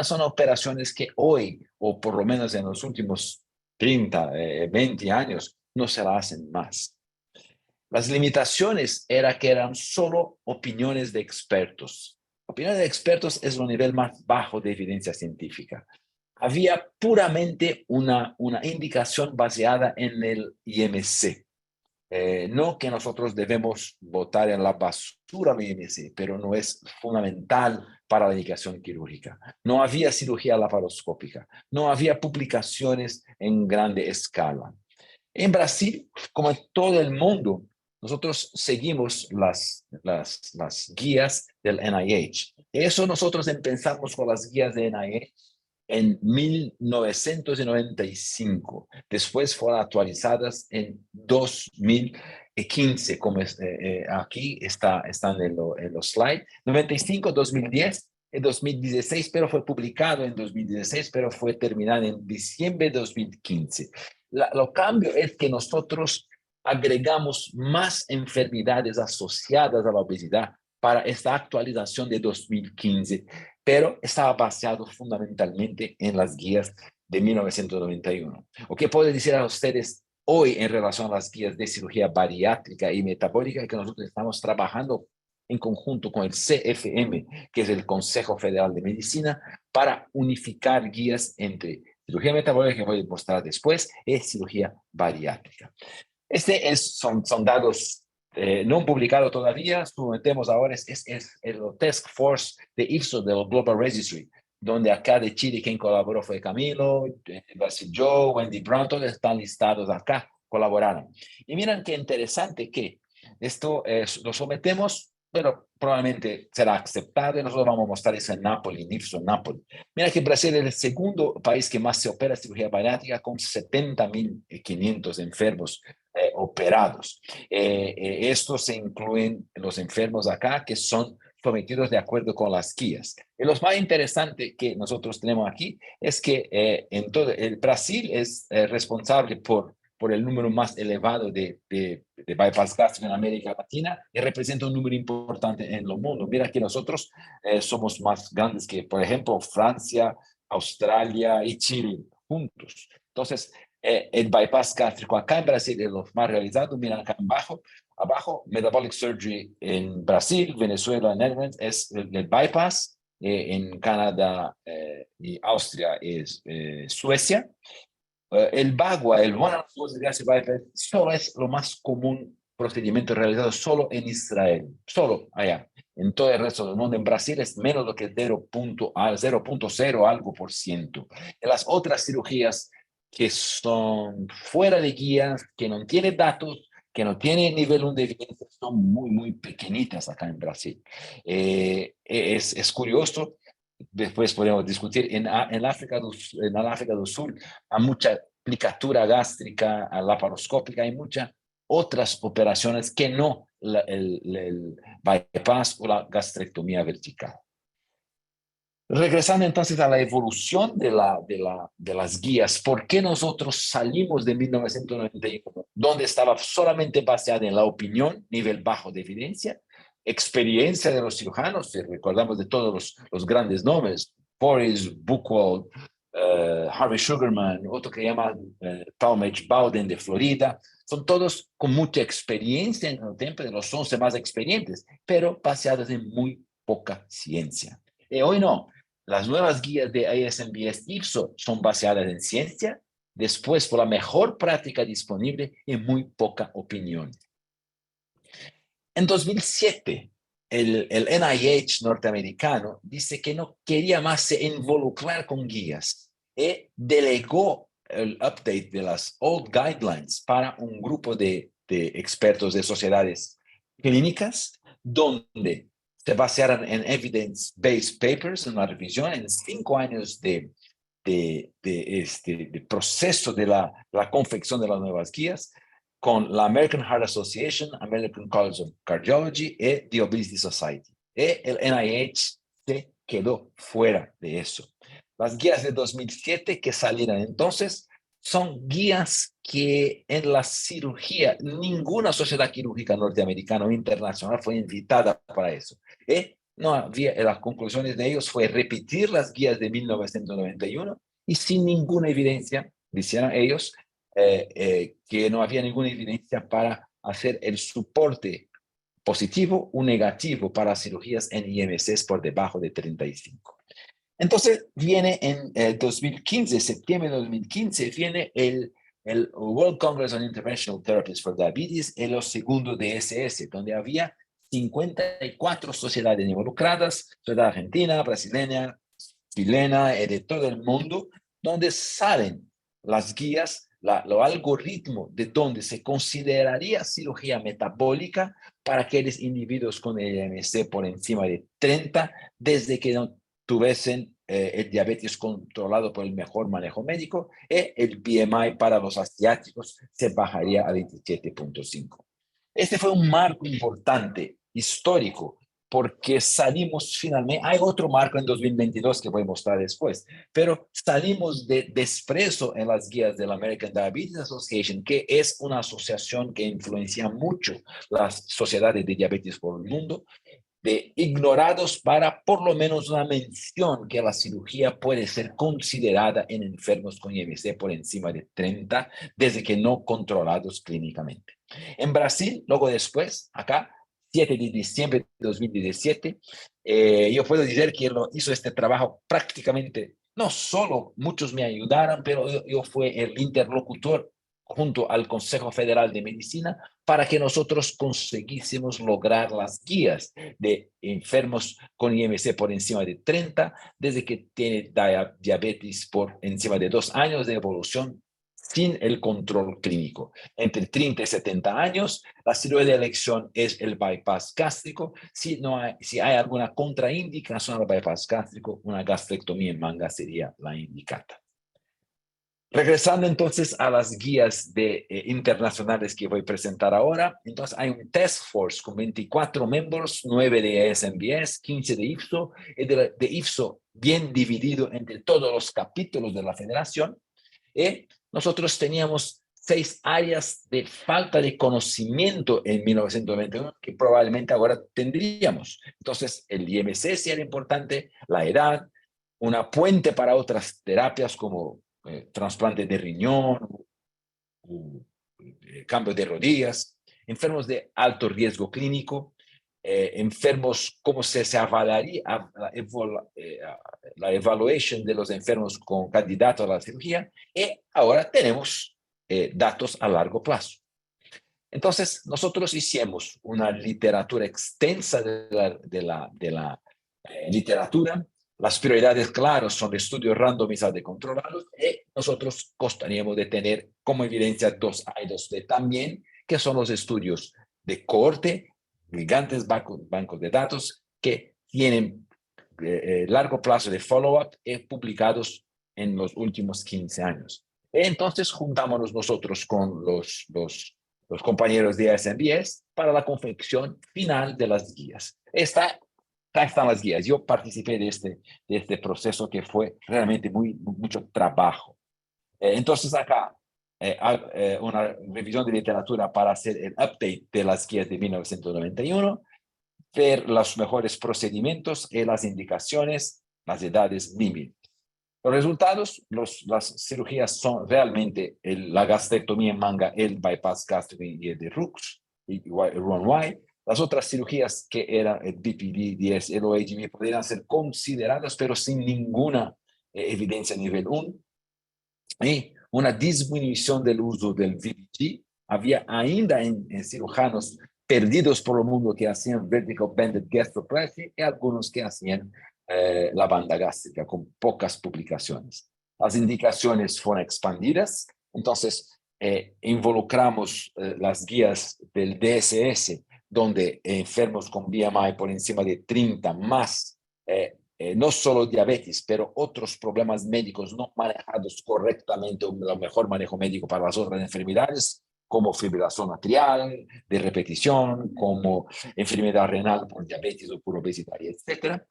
son operaciones que hoy, o por lo menos en los últimos 30, 20 años, no se las hacen más. Las limitaciones que eran solo opiniones de expertos. Opiniones de expertos es el nivel más bajo de evidencia científica. Había puramente una indicación basada en el IMC. No que nosotros debemos botar en la basura el IMC, pero no es fundamental para la indicación quirúrgica. No había cirugía laparoscópica, no había publicaciones en grande escala. En Brasil, como en todo el mundo, nosotros seguimos las guías del NIH. Eso nosotros empezamos con las guías del NIH en 1995. Después fueron actualizadas en 2015, como aquí están en los slides. 95, 2010, en 2016, pero fue publicado en 2016, pero fue terminado en diciembre de 2015. Lo cambio es que nosotros agregamos más enfermedades asociadas a la obesidad para esta actualización de 2015, pero estaba basado fundamentalmente en las guías de 1991. ¿O qué puedo decir a ustedes hoy en relación a las guías de cirugía bariátrica y metabólica que nosotros estamos trabajando en conjunto con el CFM, que es el Consejo Federal de Medicina, para unificar guías entre cirugía metabólica, que voy a mostrar después, y cirugía bariátrica? Son datos no publicados todavía. Sometemos ahora es el Task Force de IFSO del Global Registry, donde acá de Chile quien colaboró fue Camilo, Brasil Joe, Wendy Brown, todos están listados acá, colaboraron. Y miren qué interesante que esto lo sometemos, pero probablemente será aceptado y nosotros vamos a mostrar eso en Nápoles, en IFSO Nápoles. Mira que Brasil es el segundo país que más se opera cirugía bariátrica, con 70.500 enfermos operados. Estos se incluyen los enfermos acá que son sometidos de acuerdo con las guías. Y lo más interesante que nosotros tenemos aquí es que en todo el Brasil es responsable por el número más elevado de bypass gástrico en América Latina y representa un número importante en el mundo. Mira que nosotros somos más grandes que, por ejemplo, Francia, Australia y Chile juntos. Entonces, el bypass gástrico acá en Brasil es lo más realizado. Mira acá abajo, metabolic surgery en Brasil, Venezuela, Netherlands es el bypass. En Canadá y Austria es Suecia. El BAGWA, el One Arm Gastric Bypass, solo es lo más común procedimiento realizado solo en Israel, solo allá. En todo el resto del mundo, en Brasil es menos lo que 0.0 algo por ciento. En las otras cirugías que son fuera de guías, que no tienen datos, que no tienen nivel 1 de evidencia, son muy, muy pequeñitas acá en Brasil. Es curioso. Después podemos discutir en África del Sur hay mucha plicatura gástrica, laparoscópica, hay muchas otras operaciones que no el bypass o la gastrectomía vertical. Regresando entonces a la evolución de las guías, ¿por qué nosotros salimos de 1991, donde estaba solamente basada en la opinión, nivel bajo de evidencia, experiencia de los cirujanos? Recordamos de todos los grandes nombres, Boris Buchwald, Harvey Sugarman, otro que llama Talmadge Bowden de Florida, son todos con mucha experiencia en el tiempo, de los 11 más experientes, pero basados en muy poca ciencia. Y hoy no. Las nuevas guías de ASMBS IFSO son basadas en ciencia, después por la mejor práctica disponible y muy poca opinión. En 2007, el NIH norteamericano dice que no quería más se involucrar con guías y delegó el update de las old guidelines para un grupo de expertos de sociedades clínicas donde se basaron en evidence-based papers, en una revisión en 5 años de proceso de la confección de las nuevas guías, con la American Heart Association, American College of Cardiology y The Obesity Society. Y el NIH se quedó fuera de eso. Las guías de 2007 que salieron entonces son guías que en la cirugía, ninguna sociedad quirúrgica norteamericana o internacional fue invitada para eso. No había, las conclusiones de ellos fue repetir las guías de 1991 y sin ninguna evidencia, dijeron ellos, que no había ninguna evidencia para hacer el soporte positivo o negativo para cirugías en IMCs por debajo de 35. Entonces viene en 2015, septiembre de 2015, viene el World Congress on Interventional Therapies for Diabetes, el segundo DSS, donde había 54 sociedades involucradas, sociedad argentina, brasileña, chilena y de todo el mundo, donde salen las guías, los algoritmos de donde se consideraría cirugía metabólica para aquellos individuos con el IMC por encima de 30, desde que no tuviesen el diabetes controlado por el mejor manejo médico, y el BMI para los asiáticos se bajaría a 27.5. Este fue un marco importante, histórico, porque salimos finalmente, hay otro marco en 2022 que voy a mostrar después, pero salimos de desprecio en las guías de la American Diabetes Association, que es una asociación que influencia mucho las sociedades de diabetes por el mundo, de ignorados para por lo menos una mención que la cirugía puede ser considerada en enfermos con IMC por encima de 30, desde que no controlados clínicamente. En Brasil, luego después, acá, 7 de diciembre de 2017, yo puedo decir que hizo este trabajo prácticamente, no solo muchos me ayudaron, pero yo fui el interlocutor junto al Consejo Federal de Medicina para que nosotros conseguísemos lograr las guías de enfermos con IMC por encima de 30, desde que tiene diabetes por encima de 2 años de evolución sin el control clínico. Entre 30 y 70 años, la cirugía de elección es el bypass gástrico. Si hay alguna contraindicación al bypass gástrico, una gastrectomía en manga sería la indicada. Regresando entonces a las guías internacionales que voy a presentar ahora, entonces hay un task force con 24 miembros, 9 de ASMBS, 15 de IFSO, y de IFSO bien dividido entre todos los capítulos de la federación. Y nosotros teníamos 6 áreas de falta de conocimiento en 1991 que probablemente ahora tendríamos. Entonces, el IMC sí era importante, la edad, una puente para otras terapias como trasplante de riñón, cambio de rodillas, enfermos de alto riesgo clínico, enfermos, cómo se avalaría la evaluación de los enfermos con candidato a la cirugía, y ahora tenemos datos a largo plazo. Entonces, nosotros hicimos una literatura extensa de la literatura. Las prioridades, claro, son estudios randomizados y controlados, y nosotros costaríamos de tener como evidencia 2I2D también, que son los estudios de cohorte, gigantes bancos de datos que tienen largo plazo de follow-up publicados en los últimos 15 años. Entonces, juntámonos nosotros con los compañeros de ASMBS para la confección final de las guías. Acá están las guías. Yo participé de este proceso que fue realmente mucho trabajo. Entonces acá una revisión de literatura para hacer el update de las guías de 1991, ver los mejores procedimientos y las indicaciones, las edades límite. Los resultados, las cirugías son realmente la gastrectomía en manga, el bypass gástrico y el de Rux, y Roux-en-Y. Las otras cirugías que eran el BPD, 10, el OHB, podrían ser consideradas, pero sin ninguna evidencia nivel 1. Y una disminución del uso del VPG. Había ainda en cirujanos perdidos por el mundo que hacían vertical banded gastroplasty y algunos que hacían la banda gástrica, con pocas publicaciones. Las indicaciones fueron expandidas, entonces involucramos las guías del DSS, donde enfermos con BMI por encima de 30 más, no solo diabetes, pero otros problemas médicos no manejados correctamente, el mejor manejo médico para las otras enfermedades, como fibrilación atrial de repetición, como enfermedad renal por diabetes o por obesidad, etc.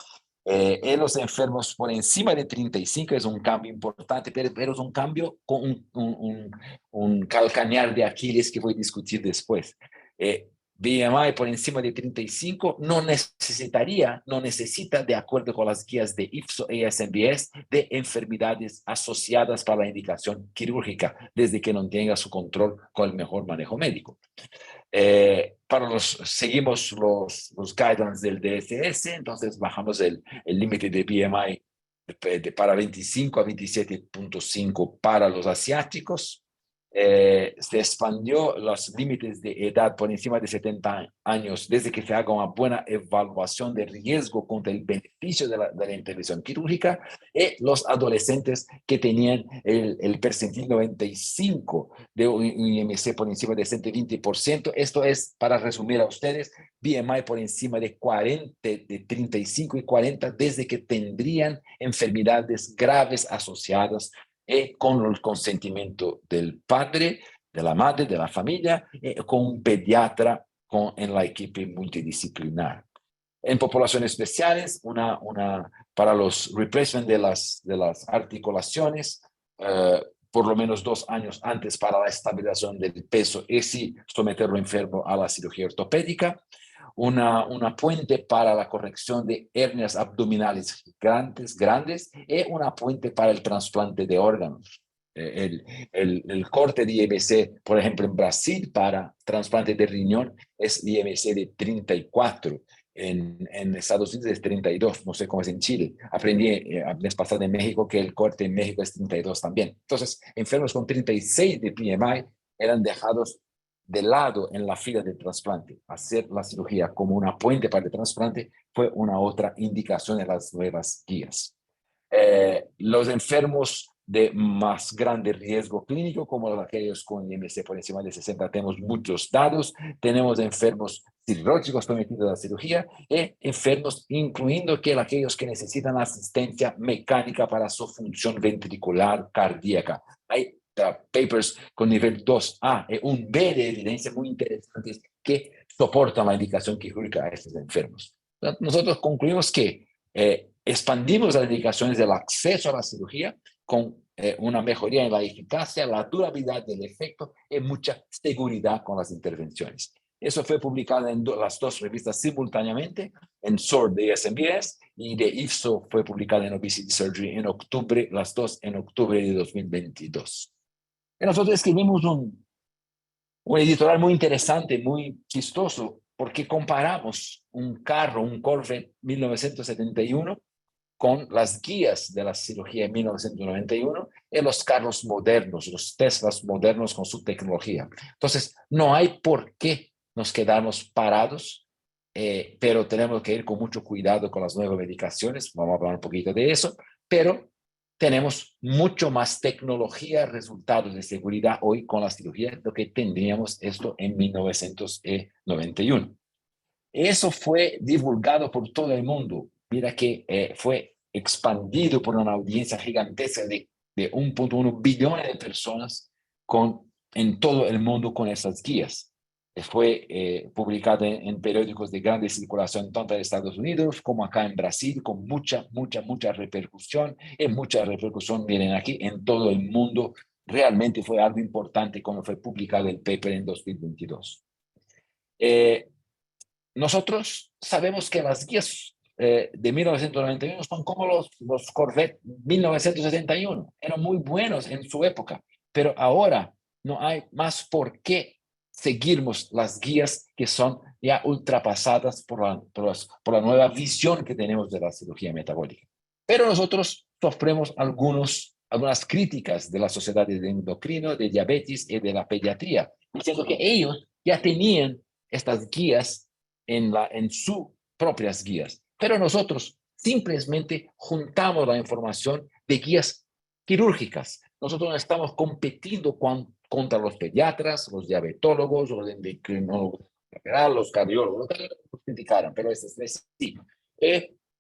En los enfermos por encima de 35 es un cambio importante, pero es un cambio con un calcañar de Aquiles que voy a discutir después. BMI por encima de 35 no necesita, de acuerdo con las guías de IFSO y ASMBS, de enfermedades asociadas para la indicación quirúrgica, desde que no tenga su control con el mejor manejo médico. Seguimos los guidelines del DSS, entonces bajamos el límite de BMI para 25 a 27.5 para los asiáticos. Se expandió los límites de edad por encima de 70 años desde que se haga una buena evaluación de riesgo contra el beneficio de la intervención quirúrgica, y los adolescentes que tenían el percentil 95 de un IMC por encima de 120%. Esto es, para resumir a ustedes, BMI por encima de 35 y 40 desde que tendrían enfermedades graves asociadas con el consentimiento del padre, de la madre, de la familia, con un pediatra en la equipo multidisciplinar. En poblaciones especiales, para los replacement de las articulaciones, por lo menos 2 años antes para la estabilización del peso y sí someterlo enfermo a la cirugía ortopédica. Una puente para la corrección de hernias abdominales grandes y una puente para el trasplante de órganos. El corte de IMC, por ejemplo, en Brasil para trasplante de riñón es IMC de 34. En Estados Unidos es 32, no sé cómo es en Chile. Aprendí el mes pasado en México que el corte en México es 32 también. Entonces, enfermos con 36 de BMI eran dejados de lado en la fila de trasplante. Hacer la cirugía como una puente para el trasplante fue una otra indicación de las nuevas guías. Los enfermos de más grande riesgo clínico, como aquellos con IMC por encima de 60, tenemos muchos datos. Tenemos enfermos cirúrgicos sometidos a la cirugía y enfermos, incluyendo aquellos que necesitan asistencia mecánica para su función ventricular cardíaca. Hay papers con nivel 2A y un B de evidencia muy interesantes que soportan la indicación quirúrgica a estos enfermos. Entonces, nosotros concluimos que expandimos las indicaciones del acceso a la cirugía con una mejoría en la eficacia, la durabilidad del efecto y mucha seguridad con las intervenciones. Eso fue publicado en las dos revistas simultáneamente, en SORD de SMBS y de IFSO fue publicada en Obesity Surgery en octubre, las dos en octubre de 2022. Y nosotros escribimos un editorial muy interesante, muy chistoso, porque comparamos un carro, un Corvette 1971, con las guías de la cirugía en 1991 y los carros modernos, los Teslas modernos con su tecnología. Entonces, no hay por qué nos quedarnos parados, pero tenemos que ir con mucho cuidado con las nuevas medicaciones. Vamos a hablar un poquito de eso, pero tenemos mucho más tecnología, resultados de seguridad hoy con la cirugía de lo que tendríamos esto en 1991. Eso fue divulgado por todo el mundo. Mira que fue expandido por una audiencia gigantesca de 1.1 billones de personas en todo el mundo con esas guías. Fue publicado en periódicos de grande circulación tanto en Estados Unidos como acá en Brasil, con mucha repercusión. Y mucha repercusión, miren aquí, en todo el mundo. Realmente fue algo importante cuando fue publicado el paper en 2022. Nosotros sabemos que las guías de 1991 son como los Corvette 1971. Eran muy buenos en su época, pero ahora no hay más por qué seguirnos las guías que son ya ultrapasadas por la nueva visión que tenemos de la cirugía metabólica. Pero nosotros sufrimos algunas críticas de las sociedades de endocrino, de diabetes y de la pediatría, diciendo que ellos ya tenían estas guías en sus propias guías. Pero nosotros simplemente juntamos la información de guías quirúrgicas. Nosotros no estamos compitiendo contra los pediatras, los diabetólogos, los endocrinólogos, los cardiólogos, los criticaron, pero estos tres sí.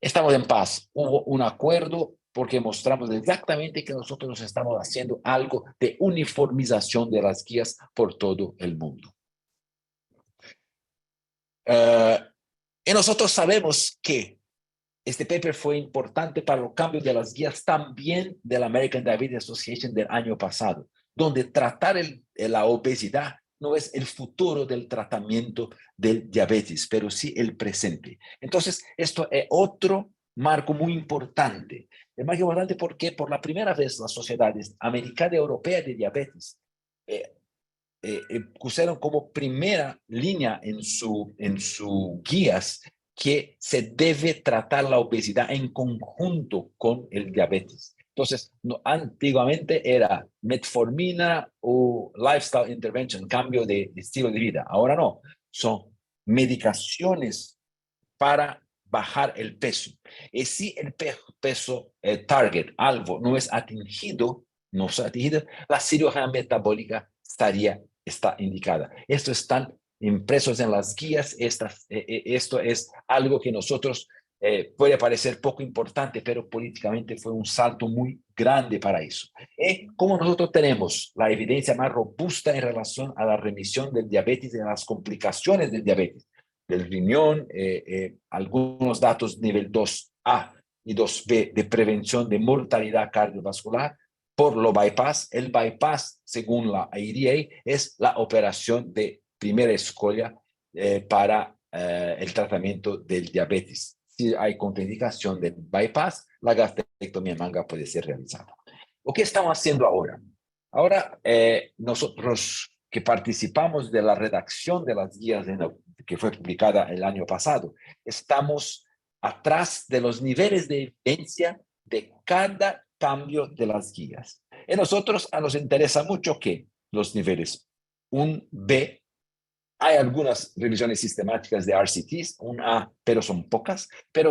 Estamos en paz. Hubo un acuerdo porque mostramos exactamente que nosotros estamos haciendo algo de uniformización de las guías por todo el mundo. Y nosotros sabemos que este paper fue importante para los cambios de las guías también de la American Diabetes Association del año pasado, donde tratar la obesidad no es el futuro del tratamiento del diabetes, pero sí el presente. Entonces, esto es otro marco muy importante. Es más importante porque por la primera vez las sociedades americana y europea de diabetes pusieron como primera línea en su guías que se debe tratar la obesidad en conjunto con el diabetes. Entonces, antiguamente era metformina o lifestyle intervention, cambio de estilo de vida. Ahora no, son medicaciones para bajar el peso. Y si el peso target, algo, no es atingido, la cirugía metabólica está indicada. Esto están impresos en las guías. Esto es algo que nosotros puede parecer poco importante, pero políticamente fue un salto muy grande para eso. Como nosotros tenemos la evidencia más robusta en relación a la remisión del diabetes y a las complicaciones del diabetes, del riñón, algunos datos nivel 2A y 2B de prevención de mortalidad cardiovascular por lo bypass. El bypass, según la ADA, es la operación de primera escoria para el tratamiento del diabetes. Si hay contraindicación del bypass, la gastrectomía manga puede ser realizada. ¿O qué estamos haciendo ahora? Ahora, nosotros que participamos de la redacción de las guías que fue publicada el año pasado, estamos atrás de los niveles de evidencia de cada cambio de las guías. Y nosotros nos interesa mucho que los niveles 1B, hay algunas revisiones sistemáticas de RCTs, un A, pero son pocas, pero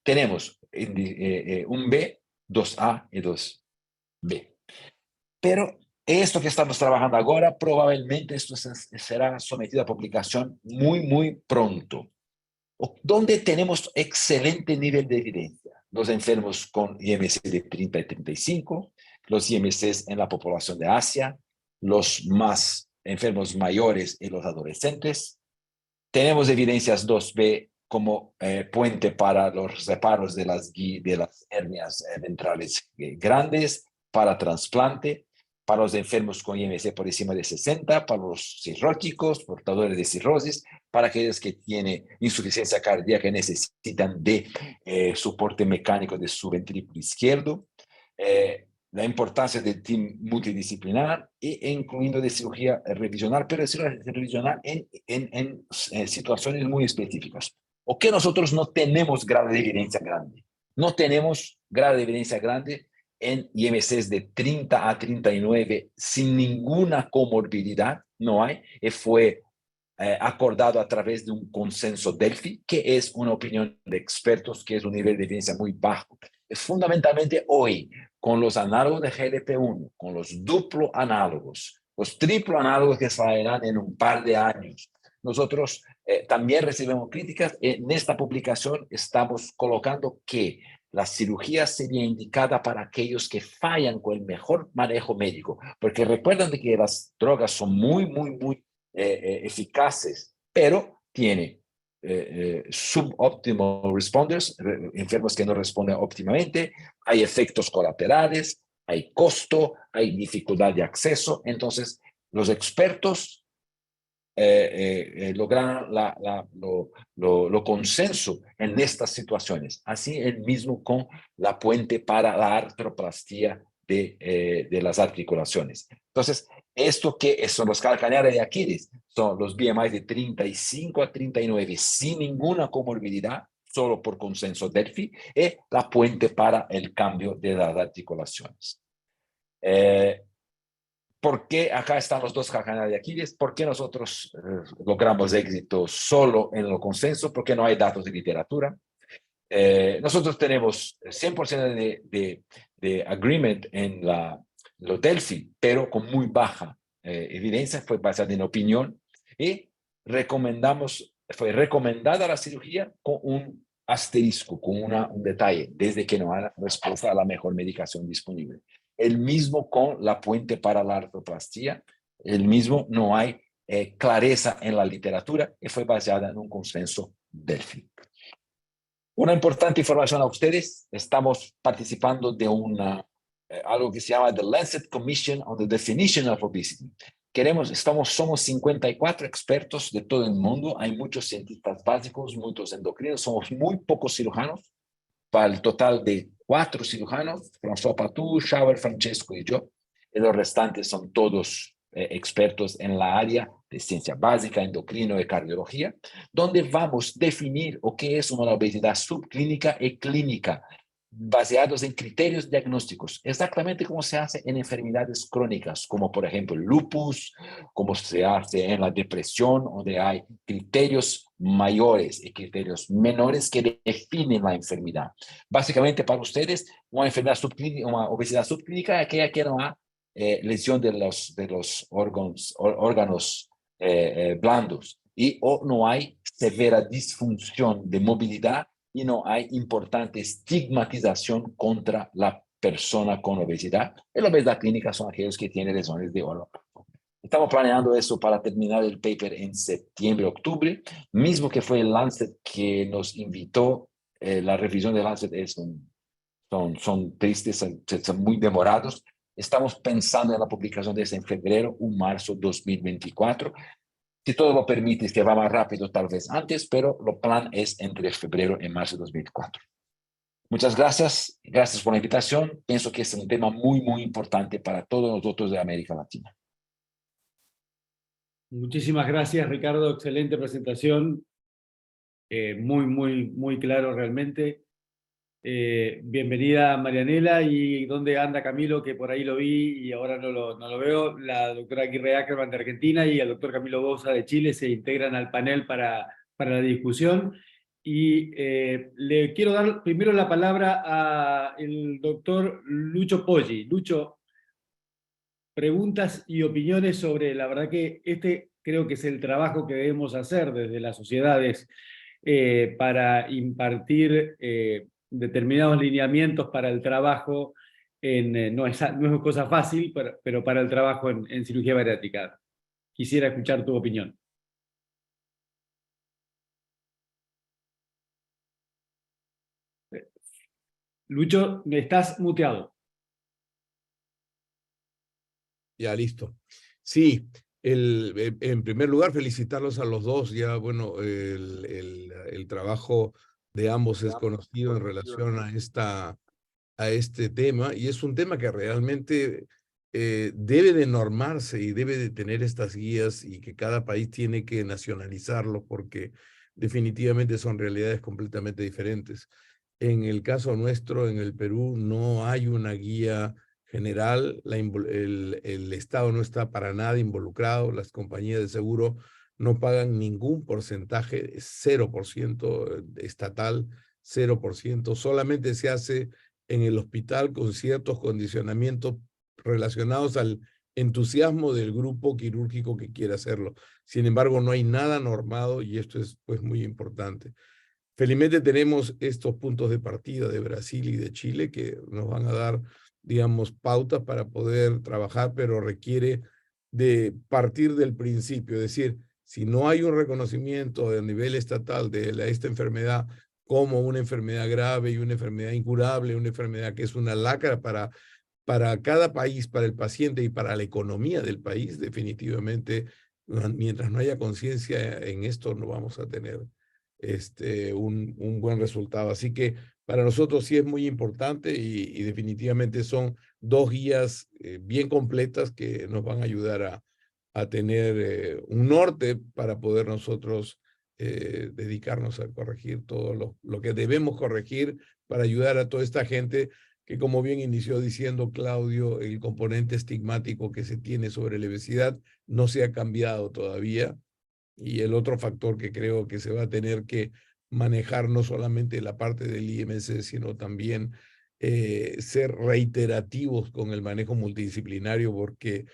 tenemos un B, 2A y 2B. Pero Esto que estamos trabajando ahora, probablemente esto será sometido a publicación muy pronto. Donde tenemos excelente nivel de evidencia. Los enfermos con IMC de 30 y 35, los IMCs en la población de Asia, los más enfermos mayores y los adolescentes. Tenemos evidencias 2B como puente para los reparos de las hernias ventrales grandes, para trasplante, para los enfermos con IMC por encima de 60, para los cirróticos, portadores de cirrosis, para aquellos que tienen insuficiencia cardíaca y necesitan de soporte mecánico de su ventrículo izquierdo. La importancia del team multidisciplinar incluyendo de cirugía revisional, pero cirugía revisional en situaciones muy específicas. ¿O que nosotros no tenemos grado de evidencia grande? No tenemos grado de evidencia grande en IMCs de 30 a 39 sin ninguna comorbilidad, no hay, y fue acordado a través de un consenso Delphi, que es una opinión de expertos, que es un nivel de evidencia muy bajo. Fundamentalmente hoy, con los análogos de GLP-1, con los duplo análogos, los triplo análogos que saldrán en un par de años, nosotros también recibimos críticas. En esta publicación estamos colocando que la cirugía sería indicada para aquellos que fallan con el mejor manejo médico, porque recuerden que las drogas son muy eficaces, pero tiene suboptimal responders, enfermos que no responden óptimamente, hay efectos colaterales, hay costo, hay dificultad de acceso. Entonces, los expertos lograron lo consenso en estas situaciones. Así el mismo con la puente para la artroplastía de las articulaciones. Entonces, esto que son los calcaneares de Aquiles, son los BMI de 35 a 39 sin ninguna comorbilidad, solo por consenso Delphi, y la puente para el cambio de las articulaciones. ¿Por qué acá están los dos calcaneares de Aquiles? ¿Por qué nosotros logramos éxito solo en lo consenso? Porque no hay datos de literatura. Nosotros tenemos 100% de agreement en lo Delphi, pero con muy baja evidencia, fue basada en opinión, y fue recomendada la cirugía con un asterisco, con un detalle, desde que no hay respuesta a la mejor medicación disponible. El mismo con la puente para la artroplastía, el mismo no hay clareza en la literatura, y fue basada en un consenso Delphi. Una importante información a ustedes: estamos participando de algo que se llama The Lancet Commission on the Definition of Obesity. Somos 54 expertos de todo el mundo, hay muchos cientistas básicos, muchos endocrinos, somos muy pocos cirujanos, para el total de 4 cirujanos, François Patou, Schauer, Francesco y yo, y los restantes son todos expertos en la área de ciencia básica, endocrino y cardiología, donde vamos a definir o qué es una obesidad subclínica y clínica, basados en criterios diagnósticos, exactamente como se hace en enfermedades crónicas, como por ejemplo el lupus, como se hace en la depresión, donde hay criterios mayores y criterios menores que definen la enfermedad. Básicamente para ustedes, una enfermedad subclínica, una obesidad subclínica es aquella que no hay lesión de los órganos blandos, o no hay severa disfunción de movilidad, y no hay importante estigmatización contra la persona con obesidad. Y la obesidad clínica son aquellos que tienen lesiones de órgano. Estamos planeando eso para terminar el paper en septiembre, octubre, mismo que fue el Lancet que nos invitó. La revisión del Lancet son tristes, son muy demorados. Estamos pensando en la publicación de eso en febrero o marzo 2024. Si todo lo permite, que va más rápido tal vez antes, pero lo plan es entre febrero y marzo de 2004. Muchas gracias. Gracias por la invitación. Pienso que es un tema muy importante para todos nosotros de América Latina. Muchísimas gracias, Ricardo. Excelente presentación. Muy claro realmente. Bienvenida, Marianela. ¿Y dónde anda Camilo? Que por ahí lo vi y ahora no lo veo. La doctora Aguirre Ackerman de Argentina y el doctor Camilo Bouza de Chile se integran al panel para la discusión. Y le quiero dar primero la palabra al doctor Lucho Poggi. Lucho, preguntas y opiniones sobre, la verdad que este creo que es el trabajo que debemos hacer desde las sociedades para impartir determinados lineamientos para el trabajo no es cosa fácil, pero para el trabajo en cirugía bariátrica. Quisiera escuchar tu opinión. Lucho, estás muteado. Ya, listo. Sí, en primer lugar, felicitarlos a los dos. Ya, bueno, el trabajo de ambos es conocido en relación a este tema, y es un tema que realmente debe de normarse y debe de tener estas guías, y que cada país tiene que nacionalizarlo, porque definitivamente son realidades completamente diferentes. En el caso nuestro, en el Perú, no hay una guía general, el Estado no está para nada involucrado, las compañías de seguro no pagan ningún porcentaje, 0% estatal, 0%, solamente se hace en el hospital con ciertos condicionamientos relacionados al entusiasmo del grupo quirúrgico que quiere hacerlo. Sin embargo, no hay nada normado, y esto es pues muy importante. Felizmente tenemos estos puntos de partida de Brasil y de Chile que nos van a dar, digamos, pautas para poder trabajar, pero requiere de partir del principio, es decir, si no hay un reconocimiento a nivel estatal de esta enfermedad como una enfermedad grave y una enfermedad incurable, una enfermedad que es una lacra para cada país, para el paciente y para la economía del país, definitivamente, mientras no haya conciencia en esto, no vamos a tener un buen resultado. Así que para nosotros sí es muy importante, y definitivamente son dos guías bien completas que nos van a ayudar a tener un norte para poder nosotros dedicarnos a corregir todo lo que debemos corregir para ayudar a toda esta gente que, como bien inició diciendo Claudio, el componente estigmático que se tiene sobre la obesidad no se ha cambiado todavía. Y el otro factor que creo que se va a tener que manejar, no solamente la parte del IMC, sino también ser reiterativos con el manejo multidisciplinario, porque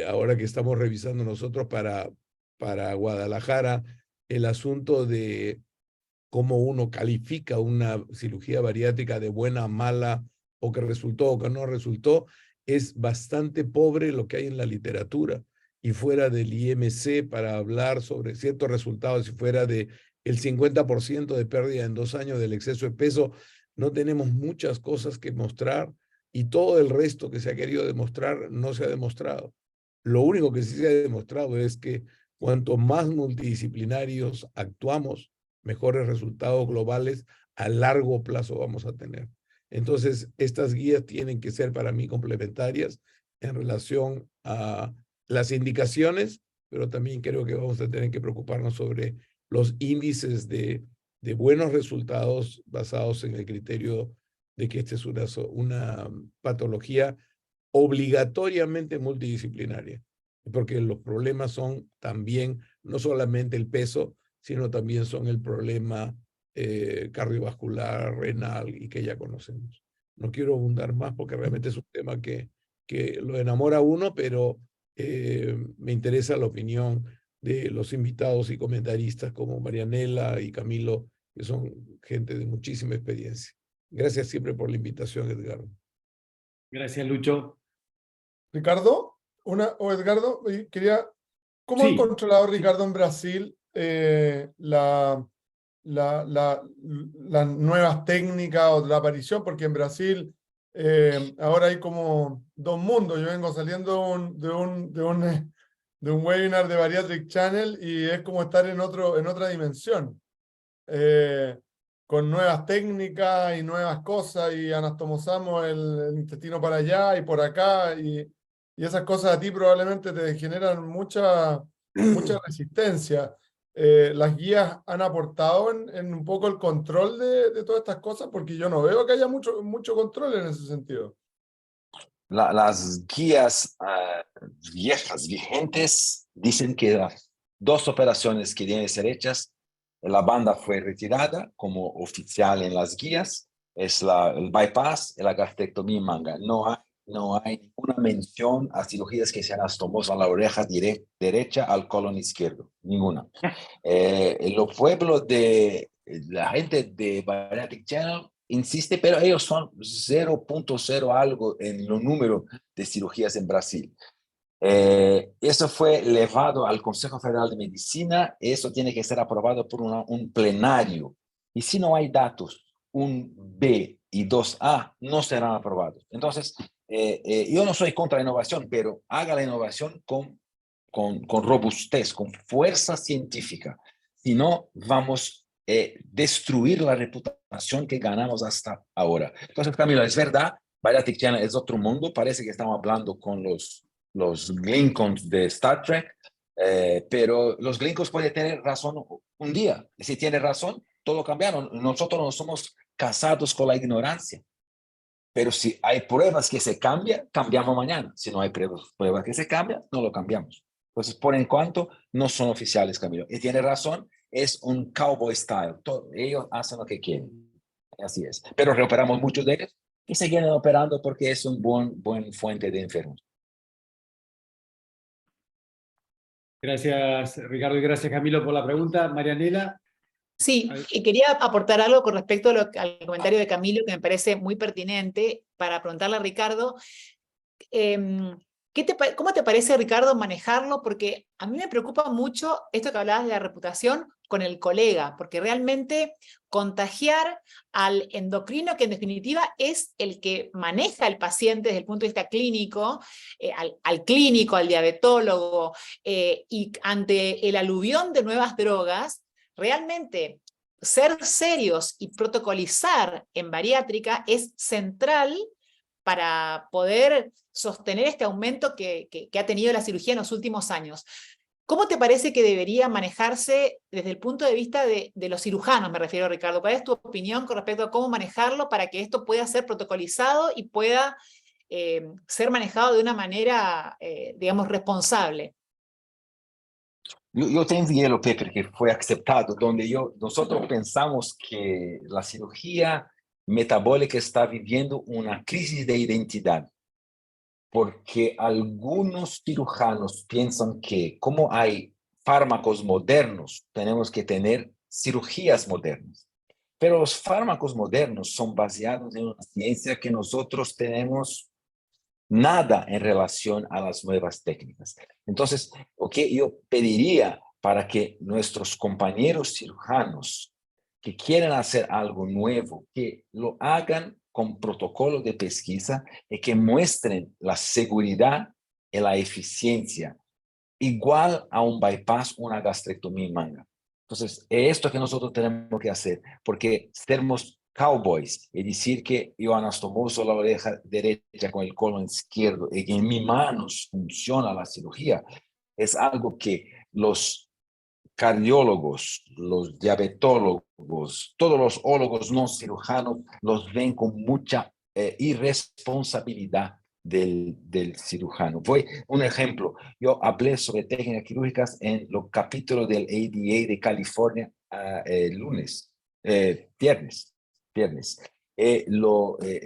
ahora que estamos revisando nosotros para Guadalajara, el asunto de cómo uno califica una cirugía bariátrica de buena, mala, o que resultó o que no resultó, es bastante pobre lo que hay en la literatura. Y fuera del IMC, para hablar sobre ciertos resultados, si fuera de el 50% de pérdida en 2 años del exceso de peso, no tenemos muchas cosas que mostrar, y todo el resto que se ha querido demostrar no se ha demostrado. Lo único que sí se ha demostrado es que cuanto más multidisciplinarios actuamos, mejores resultados globales a largo plazo vamos a tener. Entonces, estas guías tienen que ser para mí complementarias en relación a las indicaciones, pero también creo que vamos a tener que preocuparnos sobre los índices de buenos resultados basados en el criterio de que esta es una patología obligatoriamente multidisciplinaria, porque los problemas son también no solamente el peso, sino también son el problema cardiovascular, renal, y que ya conocemos. No quiero abundar más porque realmente es un tema que lo enamora a uno, pero me interesa la opinión de los invitados y comentaristas como Marianela y Camilo, que son gente de muchísima experiencia. Gracias siempre por la invitación, Edgardo. Gracias, Lucho. Ricardo, o Edgardo, quería, ¿cómo Sí. han controlado, Ricardo, en Brasil las nuevas técnicas o la aparición? Porque en Brasil ahora hay como dos mundos. Yo vengo saliendo de un webinar de Bariatric Channel y es como estar en otra dimensión. Con nuevas técnicas y nuevas cosas, y anastomosamos el intestino para allá y por acá, y esas cosas a ti probablemente te generan mucha resistencia. ¿Las guías han aportado en un poco el control de todas estas cosas? Porque yo no veo que haya mucho control en ese sentido. Las guías viejas, vigentes, dicen que las 2 operaciones que deben ser hechas, la banda fue retirada como oficial en las guías, es el bypass y la gastrectomía en manga. No hay no hay ninguna mención a cirugías que sean anastomosis a la oreja derecha, al colon izquierdo, ninguna. Los pueblos de la gente de Bariatric Channel insiste, pero ellos son 0.0 algo en el número de cirugías en Brasil. Eso fue elevado al Consejo Federal de Medicina, eso tiene que ser aprobado por un plenario. Y si no hay datos, un B y 2A no serán aprobados. Entonces, yo no soy contra la innovación, pero haga la innovación con robustez, con fuerza científica. Si no, vamos a destruir la reputación que ganamos hasta ahora. Entonces, Camilo, es verdad, Bariatric Channel es otro mundo, parece que estamos hablando con los Lincolns de Star Trek, pero los Lincolns pueden tener razón un día. Y si tiene razón, todo cambiaron. Nosotros no somos casados con la ignorancia. Pero si hay pruebas que se cambian, cambiamos mañana. Si no hay pruebas que se cambian, no lo cambiamos. Entonces, por en cuanto, no son oficiales, Camilo. Y tiene razón, es un cowboy style. Ellos hacen lo que quieren. Así es. Pero reoperamos muchos de ellos y seguirán operando porque es un buen fuente de enfermos. Gracias, Ricardo, y gracias, Camilo, por la pregunta. Marianela. Sí, y quería aportar algo con respecto a al comentario de Camilo, que me parece muy pertinente, para preguntarle a Ricardo. ¿Cómo te parece, Ricardo, manejarlo? Porque a mí me preocupa mucho esto que hablabas de la reputación con el colega, porque realmente contagiar al endocrino, que en definitiva es el que maneja al paciente desde el punto de vista clínico, al clínico, al diabetólogo, y ante el aluvión de nuevas drogas, realmente ser serios y protocolizar en bariátrica es central para poder sostener este aumento que ha tenido la cirugía en los últimos años. ¿Cómo te parece que debería manejarse desde el punto de vista de los cirujanos, me refiero, Ricardo? ¿Cuál es tu opinión con respecto a cómo manejarlo para que esto pueda ser protocolizado y pueda ser manejado de una manera, digamos, responsable? Yo te envié el paper que fue aceptado, donde nosotros pensamos que la cirugía metabólica está viviendo una crisis de identidad, porque algunos cirujanos piensan que como hay fármacos modernos, tenemos que tener cirugías modernas. Pero los fármacos modernos son basados en una ciencia que nosotros tenemos nada en relación a las nuevas técnicas. Entonces, yo pediría para que nuestros compañeros cirujanos que quieren hacer algo nuevo, que lo hagan con protocolo de pesquisa y que muestren la seguridad y la eficiencia igual a un bypass, una gastrectomía en manga. Entonces, es esto que nosotros tenemos que hacer, porque sermos cowboys y decir que yo anastomoso la oreja derecha con el colon izquierdo y que en mis manos funciona la cirugía, es algo que los cardiólogos, los diabetólogos, todos los ólogos no cirujanos los ven con mucha irresponsabilidad del cirujano. Fue un ejemplo. Yo hablé sobre técnicas quirúrgicas en los capítulos del ADA de California viernes.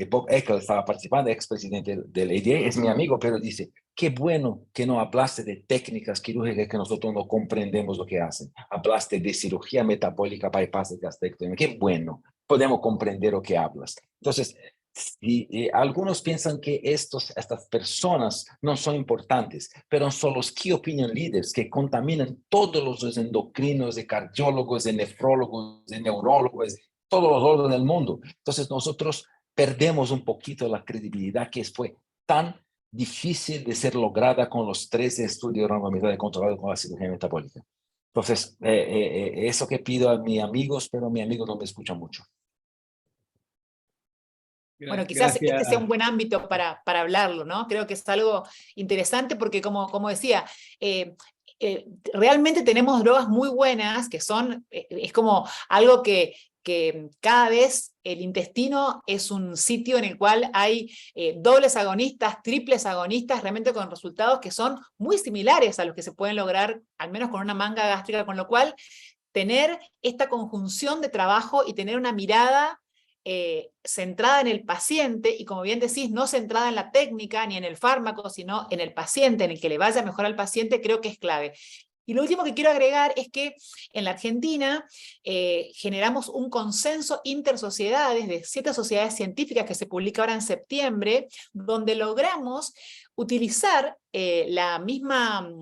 Bob Eckel estaba participando, expresidente del ADA, es mi amigo, pero dice, qué bueno que no hablaste de técnicas quirúrgicas que nosotros no comprendemos lo que hacen. Hablaste de cirugía metabólica, bypass de gastrectomía. Qué bueno, podemos comprender lo que hablas. Entonces, algunos piensan que estas personas no son importantes, pero son los key opinion leaders que contaminan todos los endocrinos, de cardiólogos, de nefrólogos, de neurólogos, todos los órganos del mundo. Entonces nosotros perdemos un poquito la credibilidad que fue tan difícil de ser lograda con los 13 estudios randomizados controlados con la cirugía metabólica. Entonces, eso que pido a mis amigos, pero mis amigos no me escuchan mucho. Bueno, quizás este sea un buen ámbito para hablarlo, ¿no? Creo que es algo interesante porque, como decía, realmente tenemos drogas muy buenas que son, es como algo que cada vez el intestino es un sitio en el cual hay dobles agonistas, triples agonistas, realmente con resultados que son muy similares a los que se pueden lograr, al menos con una manga gástrica, con lo cual tener esta conjunción de trabajo y tener una mirada centrada en el paciente y, como bien decís, no centrada en la técnica ni en el fármaco, sino en el paciente, en el que le vaya mejor al paciente, creo que es clave. Y lo último que quiero agregar es que en la Argentina generamos un consenso intersociedades de 7 sociedades científicas que se publica ahora en septiembre, donde logramos utilizar la misma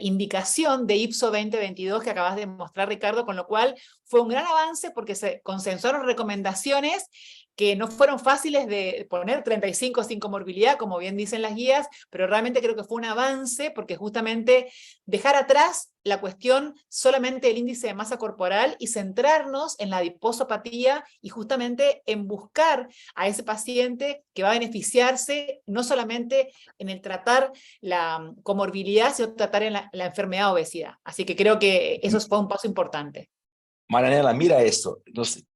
indicación de IPSO 2022 que acabas de mostrar, Ricardo, con lo cual fue un gran avance porque se consensuaron recomendaciones que no fueron fáciles de poner, 35 sin comorbilidad, como bien dicen las guías, pero realmente creo que fue un avance porque justamente dejar atrás la cuestión solamente del índice de masa corporal y centrarnos en la adiposopatía y justamente en buscar a ese paciente que va a beneficiarse no solamente en el tratar la comorbilidad, sino tratar en la enfermedad de obesidad. Así que creo que eso fue un paso importante. Marianela, mira esto.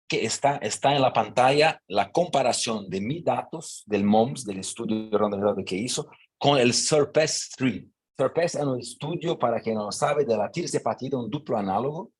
Que está en la pantalla la comparación de mis datos del MOMS, del estudio randomizado que hizo, con el SURPASS-3. SURPASS es un estudio, para quien no lo sabe, de la tirzepatida, un duplo análogo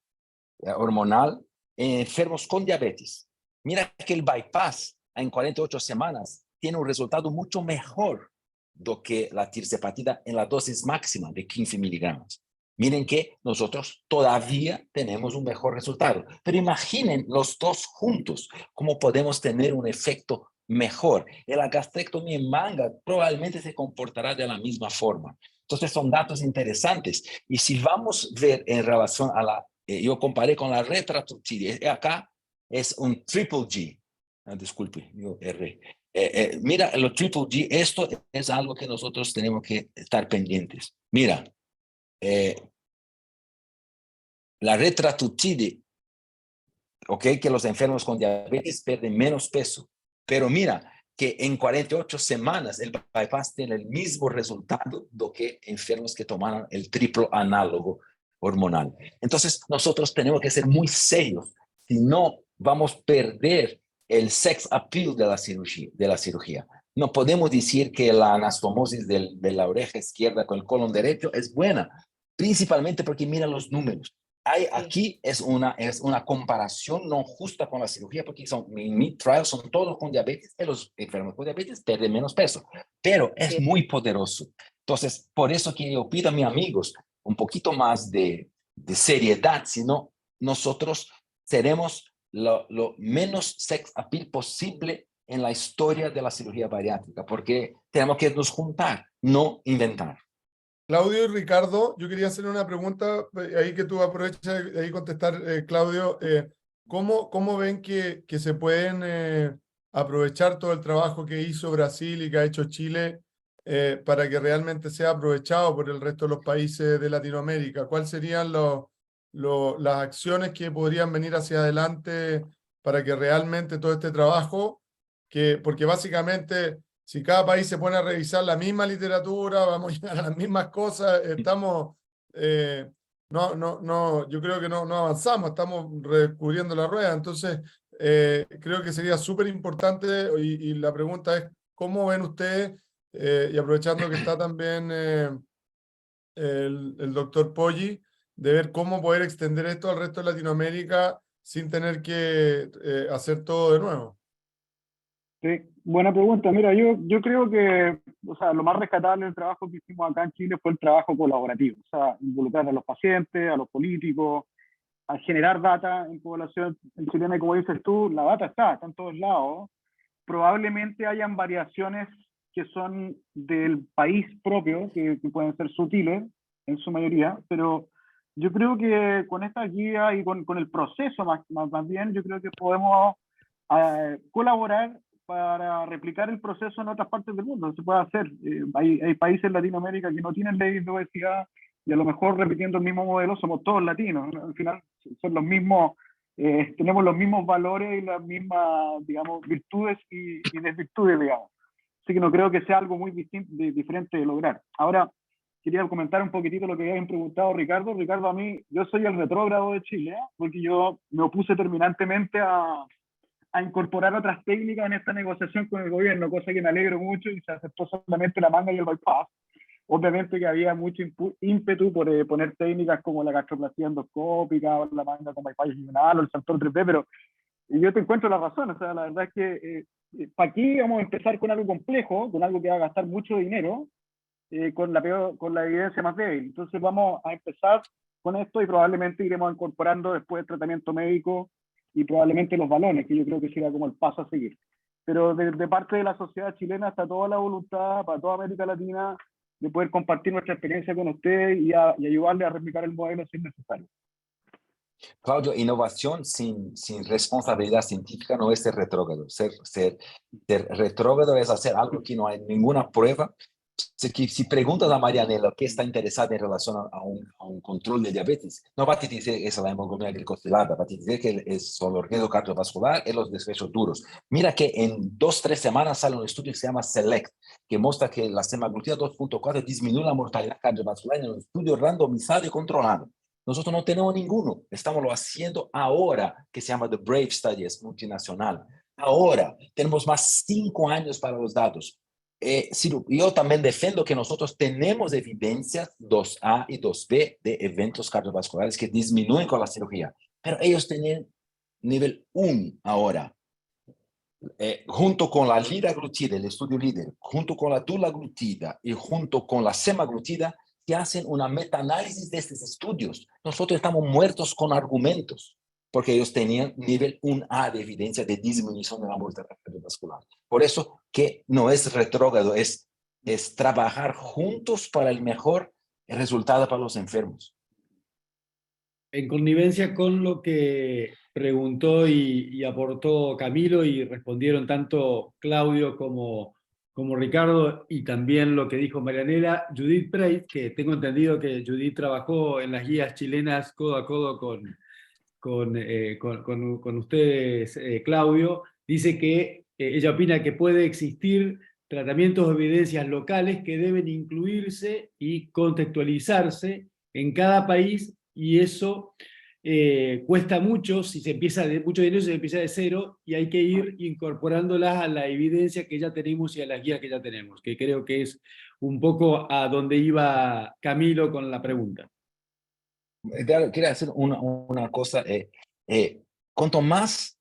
hormonal en enfermos con diabetes. Mira que el bypass en 48 semanas tiene un resultado mucho mejor do que la tirzepatida en la dosis máxima de 15 miligramos. Miren que nosotros todavía tenemos un mejor resultado. Pero imaginen los dos juntos, cómo podemos tener un efecto mejor. La gastrectomía en manga probablemente se comportará de la misma forma. Entonces son datos interesantes. Y si vamos a ver en relación a la, yo comparé con la retractopsia, acá es un triple G. Disculpe, yo erré. Mira, lo triple G, esto es algo que nosotros tenemos que estar pendientes. Mira, la retractopsia, que los enfermos con diabetes pierden menos peso, pero mira que en 48 semanas el bypass tiene el mismo resultado do que enfermos que tomaron el triplo análogo hormonal. Entonces nosotros tenemos que ser muy serios, si no vamos a perder el sex appeal de la cirugía. No podemos decir que la anastomosis de la oreja izquierda con el colon derecho es buena, principalmente porque mira los números. Aquí es una comparación no justa con la cirugía, porque en mi trial son todos con diabetes y los enfermos con diabetes pierden menos peso, pero es muy poderoso. Entonces, por eso que yo pido a mis amigos un poquito más de seriedad, si no, nosotros seremos lo menos sex appeal posible en la historia de la cirugía bariátrica, porque tenemos que nos juntar, no inventar. Claudio y Ricardo, yo quería hacer una pregunta, ahí que tú aprovechas de ahí contestar, Claudio. ¿Cómo ven que se pueden aprovechar todo el trabajo que hizo Brasil y que ha hecho Chile para que realmente sea aprovechado por el resto de los países de Latinoamérica? ¿Cuáles serían las acciones que podrían venir hacia adelante para que realmente todo este trabajo, porque básicamente, si cada país se pone a revisar la misma literatura, vamos a llegar a las mismas cosas, estamos, yo creo que no avanzamos, estamos redescubriendo la rueda. Entonces, creo que sería súper importante, y la pregunta es, ¿cómo ven ustedes, y aprovechando que está también el doctor Poggi, de ver cómo poder extender esto al resto de Latinoamérica sin tener que hacer todo de nuevo? Sí, buena pregunta. Mira, yo creo que, o sea, lo más rescatable del trabajo que hicimos acá en Chile fue el trabajo colaborativo, o sea, involucrar a los pacientes, a los políticos, a generar data en población chilena, y como dices tú, la data está en todos lados. Probablemente hayan variaciones que son del país propio, que pueden ser sutiles en su mayoría, pero yo creo que con esta guía y con el proceso más bien, yo creo que podemos colaborar para replicar el proceso en otras partes del mundo. Se puede hacer. Hay países en Latinoamérica que no tienen leyes de obesidad, y a lo mejor repitiendo el mismo modelo somos todos latinos. Al final son los mismos, tenemos los mismos valores y las mismas, digamos, virtudes y desvirtudes, digamos. Así que no creo que sea algo muy diferente de lograr. Ahora, quería comentar un poquitito lo que habían preguntado Ricardo. Ricardo, a mí, yo soy el retrógrado de Chile, porque yo me opuse terminantemente a incorporar otras técnicas en esta negociación con el gobierno, cosa que me alegro mucho, y se aceptó solamente la manga y el bypass. Obviamente que había mucho ímpetu por poner técnicas como la gastroplastia endoscópica, o la manga con bypass regional, o el Santor 3D, pero Y yo te encuentro la razón, o sea, la verdad es que para aquí vamos a empezar con algo complejo, con algo que va a gastar mucho dinero, con la evidencia más débil. Entonces vamos a empezar con esto y probablemente iremos incorporando después el tratamiento médico y probablemente los balones, que yo creo que será como el paso a seguir. Pero de parte de la sociedad chilena está toda la voluntad para toda América Latina de poder compartir nuestra experiencia con ustedes y ayudarle a replicar el modelo si es necesario. Claudio, innovación sin responsabilidad científica no es ser retrógrado. Ser retrógrado es hacer algo que no hay ninguna prueba. Si preguntas a Marianela qué está interesada en relación a un control de diabetes, no va a te decir que es la hemoglobina glicosilada, va a te decir que es solo el riesgo cardiovascular y los desfechos duros. Mira que en 2-3 semanas sale un estudio que se llama SELECT, que muestra que la semaglutida 2.4 disminuye la mortalidad cardiovascular en un estudio randomizado y controlado. Nosotros no tenemos ninguno. Estamos lo haciendo ahora, que se llama The Brave Study, es multinacional. Ahora, tenemos más 5 años para los datos. Yo también defiendo que nosotros tenemos evidencias 2A y 2B de eventos cardiovasculares que disminuyen con la cirugía, pero ellos tienen nivel 1 ahora. Junto con la liraglutida, el estudio líder, junto con la dulaglutida y junto con la semaglutida, que hacen una metaanálisis de estos estudios. Nosotros estamos muertos con argumentos, porque ellos tenían nivel 1A de evidencia de disminución de la mortalidad cardiovascular. Por eso que no es retrógrado, es trabajar juntos para el mejor resultado para los enfermos. En connivencia con lo que preguntó y aportó Camilo y respondieron tanto Claudio como Ricardo, y también lo que dijo Marianela, Judith Preit, que tengo entendido que Judith trabajó en las guías chilenas codo a codo con ustedes, Claudio, dice que ella opina que puede existir tratamientos o evidencias locales que deben incluirse y contextualizarse en cada país, y eso cuesta mucho si se empieza de mucho dinero, si se empieza de cero, y hay que ir incorporándolas a la evidencia que ya tenemos y a las guías que ya tenemos, que creo que es un poco a donde iba Camilo con la pregunta. Quería hacer una cosa. Cuanto más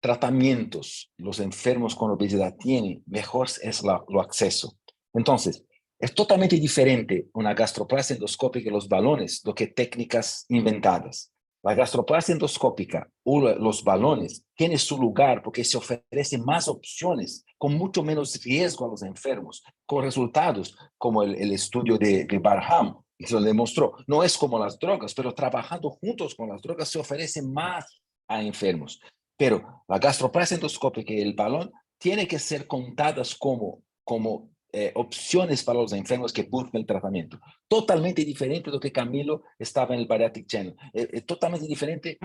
tratamientos los enfermos con obesidad tienen, mejor es lo acceso. Entonces, es totalmente diferente una gastroplastia endoscópica y los balones do que técnicas inventadas. La gastroplastia endoscópica o los balones tienen su lugar porque se ofrecen más opciones con mucho menos riesgo a los enfermos, con resultados como el estudio de Barham, que se lo demostró. No es como las drogas, pero trabajando juntos con las drogas se ofrecen más a enfermos. Pero la gastroplastia endoscópica y el balón tienen que ser contadas como opciones para los enfermos que buscan el tratamiento. Totalmente diferente de lo que Camilo estaba en el Bariatric Channel. Totalmente diferente.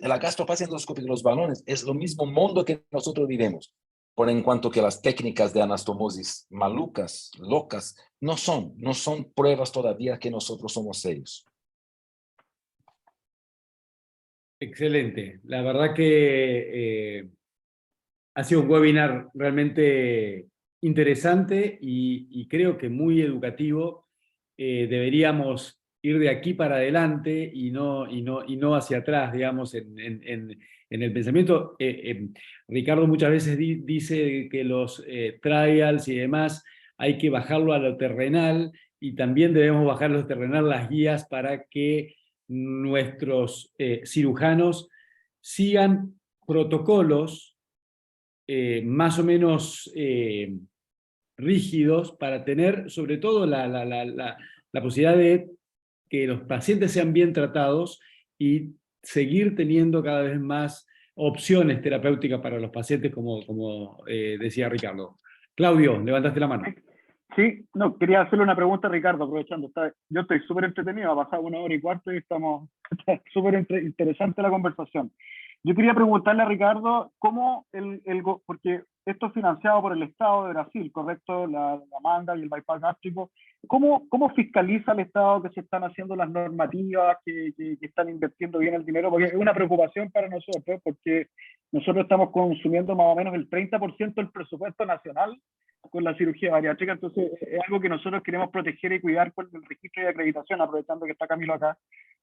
La gastroplastia endoscópica y los balones es lo mismo mundo que nosotros vivimos. Por en cuanto que las técnicas de anastomosis malucas, locas, no son pruebas todavía que nosotros somos serios. Excelente. La verdad que ha sido un webinar realmente interesante y creo que muy educativo. Deberíamos ir de aquí para adelante y no hacia atrás, digamos, en el pensamiento. Ricardo muchas veces dice que los trials y demás hay que bajarlo a lo terrenal, y también debemos bajar a lo terrenal las guías para que nuestros cirujanos sigan protocolos más o menos rígidos para tener sobre todo la posibilidad de que los pacientes sean bien tratados y seguir teniendo cada vez más opciones terapéuticas para los pacientes, como decía Ricardo. Claudio, levantaste la mano. Sí, no, quería hacerle una pregunta a Ricardo, aprovechando. Yo estoy súper entretenido, ha pasado 1 hora y cuarto y está súper interesante la conversación. Yo quería preguntarle a Ricardo cómo porque esto es financiado por el Estado de Brasil, ¿correcto? La manga y el bypass gástrico. ¿Cómo fiscaliza el Estado que se están haciendo las normativas, que están invirtiendo bien el dinero? Porque es una preocupación para nosotros, porque nosotros estamos consumiendo más o menos el 30% del presupuesto nacional con la cirugía bariátrica, entonces es algo que nosotros queremos proteger y cuidar con el registro de acreditación, aprovechando que está Camilo acá,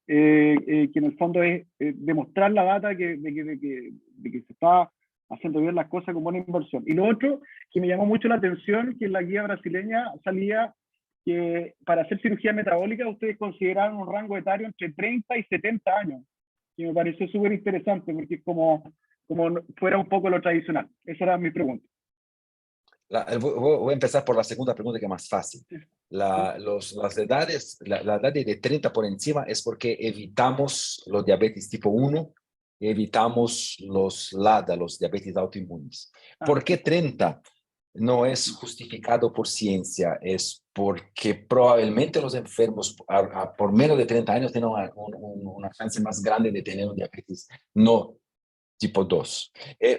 que en el fondo es demostrar la data de que se está haciendo bien las cosas con buena inversión. Y lo otro que me llamó mucho la atención, que en la guía brasileña salía que para hacer cirugía metabólica ustedes consideraron un rango etario entre 30 y 70 años, que me pareció súper interesante, porque es como fuera un poco lo tradicional. Esa era mi pregunta. Voy a empezar por la segunda pregunta, que es más fácil. Las edades, la edad de 30 por encima es porque evitamos los diabetes tipo 1 y evitamos los LADA, los diabetes autoinmunes. ¿Por qué 30? No es justificado por ciencia, es porque probablemente los enfermos por menos de 30 años tienen una chance más grande de tener un diabetes no tipo 2.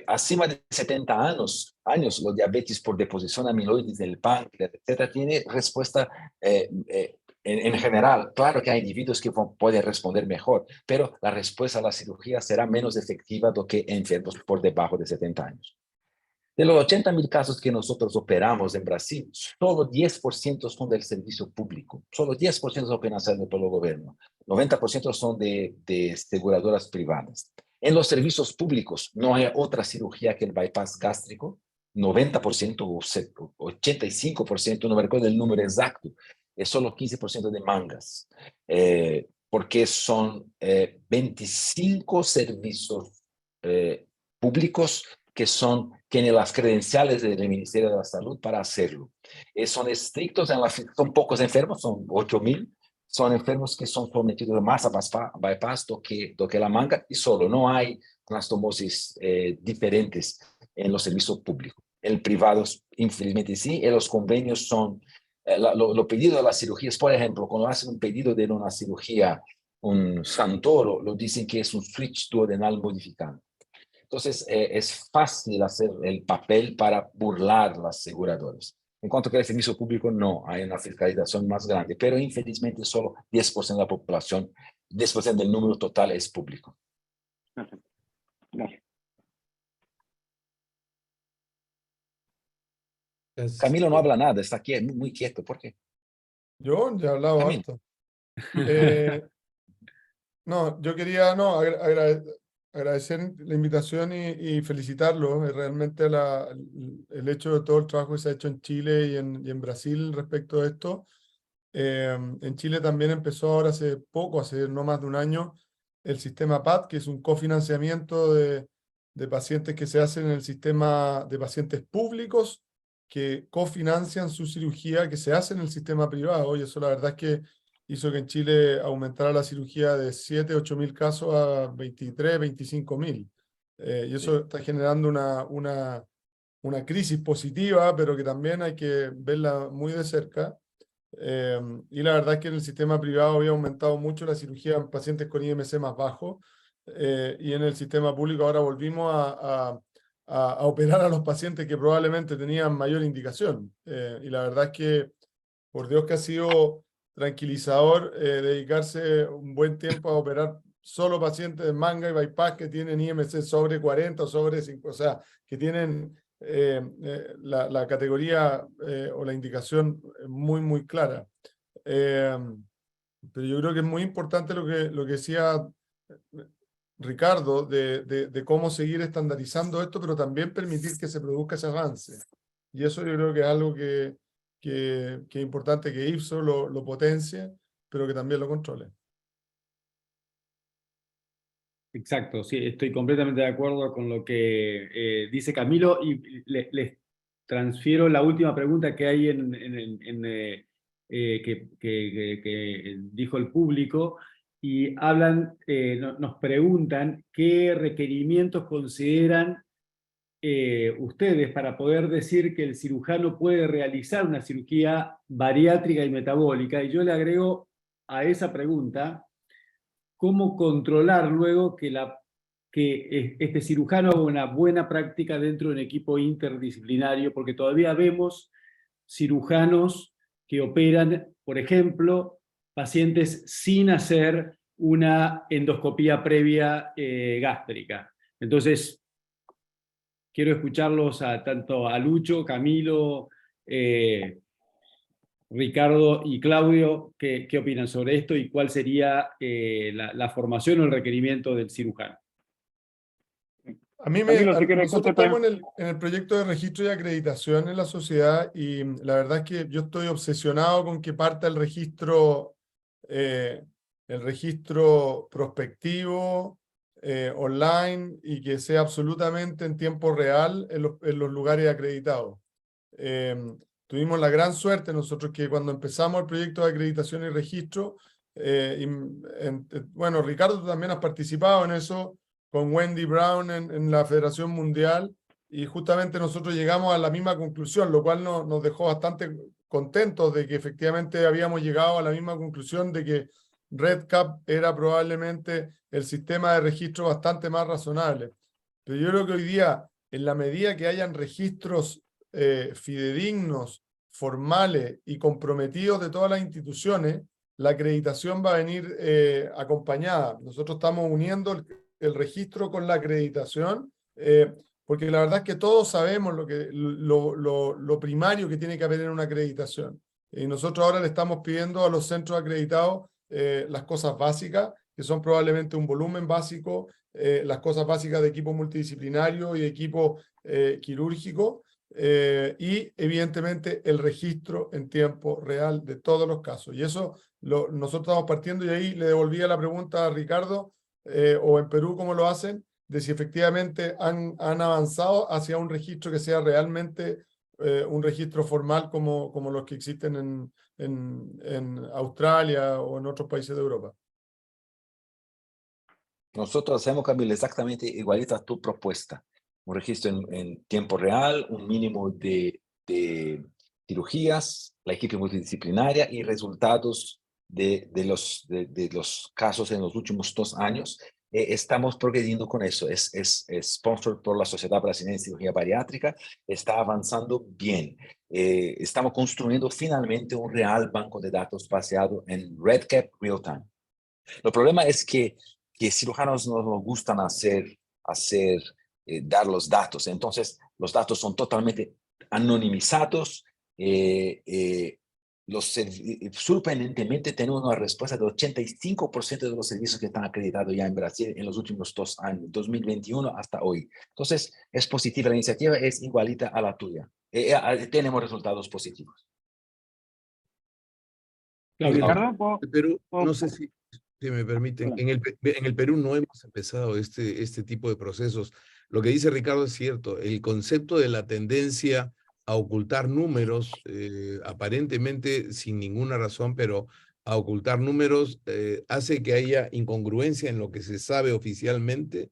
Acima de 70 años, los diabetes por deposición amiloides del páncreas, etcétera, tiene respuesta en general. Claro que hay individuos que pueden responder mejor, pero la respuesta a la cirugía será menos efectiva do que enfermos por debajo de 70 años. De los 80.000 casos que nosotros operamos en Brasil, solo 10% son del servicio público, solo 10% son financiados por el gobierno, 90% son de aseguradoras privadas. En los servicios públicos no hay otra cirugía que el bypass gástrico, 90% o 85%, no me recuerdo el número exacto, es solo 15% de mangas, porque son 25 servicios públicos que tienen las credenciales del Ministerio de la Salud para hacerlo. Son estrictos, son pocos enfermos, son 8.000, son enfermos que son sometidos más a bypass do que la manga, y solo no hay anastomosis diferentes en los servicios públicos. El privado, infelizmente sí, y los convenios son, lo pedido de las cirugías, por ejemplo, cuando hacen un pedido de una cirugía, un Santoro, lo dicen que es un switch duodenal modificante. Entonces, es fácil hacer el papel para burlar las aseguradoras. En cuanto que el servicio público, no, hay una fiscalización más grande, pero infelizmente solo 10% de la población, 10% del número total es público. Gracias. Gracias. Camilo no habla nada, está aquí muy quieto. ¿Por qué? Yo ya he hablado Camilo. harto. No, yo quería agradecer la invitación y felicitarlo. Realmente el hecho de todo el trabajo que se ha hecho en Chile y en Brasil respecto a esto. En Chile también empezó ahora hace poco, hace no más de un año, el sistema PAT, que es un cofinanciamiento de pacientes que se hacen en el sistema de pacientes públicos que cofinancian su cirugía que se hace en el sistema privado, y eso la verdad es que hizo que en Chile aumentara la cirugía de 7, 8.000 casos a 23, 25.000. Y eso está generando una crisis positiva, pero que también hay que verla muy de cerca. Y la verdad es que en el sistema privado había aumentado mucho la cirugía en pacientes con IMC más bajo, y en el sistema público ahora volvimos a operar a los pacientes que probablemente tenían mayor indicación. Y la verdad es que, por Dios que ha sido tranquilizador dedicarse un buen tiempo a operar solo pacientes de manga y bypass que tienen IMC sobre 40 o sobre 5, o sea, que tienen la categoría o la indicación muy, muy clara. Pero yo creo que es muy importante lo que decía Ricardo de cómo seguir estandarizando esto, pero también permitir que se produzca ese avance. Y eso yo creo que es algo que es importante que IFSO lo potencie, pero que también lo controle. Exacto, sí, estoy completamente de acuerdo con lo que dice Camilo, y les transfiero la última pregunta que hay que dijo el público, y nos preguntan qué requerimientos consideran ustedes para poder decir que el cirujano puede realizar una cirugía bariátrica y metabólica, y yo le agrego a esa pregunta: ¿cómo controlar luego que este cirujano haga una buena práctica dentro de un equipo interdisciplinario? Porque todavía vemos cirujanos que operan, por ejemplo, pacientes sin hacer una endoscopía previa gástrica. Entonces, quiero escucharlos tanto a Lucho, Camilo, Ricardo y Claudio, ¿qué opinan sobre esto y cuál sería la formación o el requerimiento del cirujano? A mí Camilo, si quieres nosotros contestar. estamos en el proyecto de registro y acreditación en la sociedad y la verdad es que yo estoy obsesionado con que parta el registro prospectivo, online y que sea absolutamente en tiempo real en los lugares acreditados. Tuvimos la gran suerte nosotros que cuando empezamos el proyecto de acreditación y registro, bueno, Ricardo, tú también has participado en eso, con Wendy Brown en la Federación Mundial, y justamente nosotros llegamos a la misma conclusión, lo cual nos dejó bastante contentos de que efectivamente habíamos llegado a la misma conclusión de que REDCap era probablemente el sistema de registro bastante más razonable. Pero yo creo que hoy día, en la medida que hayan registros fidedignos, formales y comprometidos de todas las instituciones, la acreditación va a venir acompañada. Nosotros estamos uniendo el registro con la acreditación, porque la verdad es que todos sabemos lo primario que tiene que haber en una acreditación. Y nosotros ahora le estamos pidiendo a los centros acreditados las cosas básicas, que son probablemente un volumen básico, las cosas básicas de equipo multidisciplinario y equipo quirúrgico, y evidentemente el registro en tiempo real de todos los casos. Y eso nosotros estamos partiendo, y ahí le devolvía la pregunta a Ricardo, o en Perú cómo lo hacen, de si efectivamente han avanzado hacia un registro que sea realmente un registro formal como los que existen en Australia o en otros países de Europa. Nosotros hacemos, Camilo, exactamente igualita a tu propuesta. Un registro en tiempo real, un mínimo de cirugías, la equipe multidisciplinaria y resultados de los casos en los últimos 2 años. Estamos progrediendo con eso. Es sponsored por la Sociedad Brasileña de Cirugía Bariátrica. Está avanzando bien. Estamos construyendo finalmente un real banco de datos basado en REDCap Real Time. El problema es que cirujanos no nos gustan dar los datos. Entonces, los datos son totalmente anonimizados. Sorprendentemente, tenemos una respuesta del 85% de los servicios que están acreditados ya en Brasil en los últimos 2 años, 2021 hasta hoy. Entonces, es positiva la iniciativa, es igualita a la tuya. Tenemos resultados positivos. Claudio. El Perú, no sé si me permiten, en el Perú no hemos empezado este tipo de procesos. Lo que dice Ricardo es cierto, el concepto de la tendencia a ocultar números, aparentemente sin ninguna razón, pero a ocultar números hace que haya incongruencia en lo que se sabe oficialmente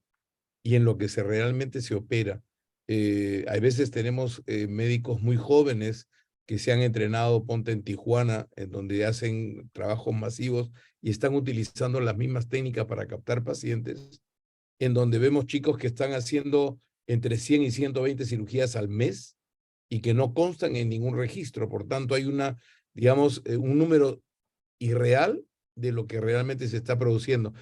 y en lo que realmente se opera. Hay veces tenemos médicos muy jóvenes que se han entrenado, ponte en Tijuana, en donde hacen trabajos masivos y están utilizando las mismas técnicas para captar pacientes, en donde vemos chicos que están haciendo entre 100 y 120 cirugías al mes y que no constan en ningún registro. Por tanto, hay digamos, un número irreal de lo que realmente se está produciendo.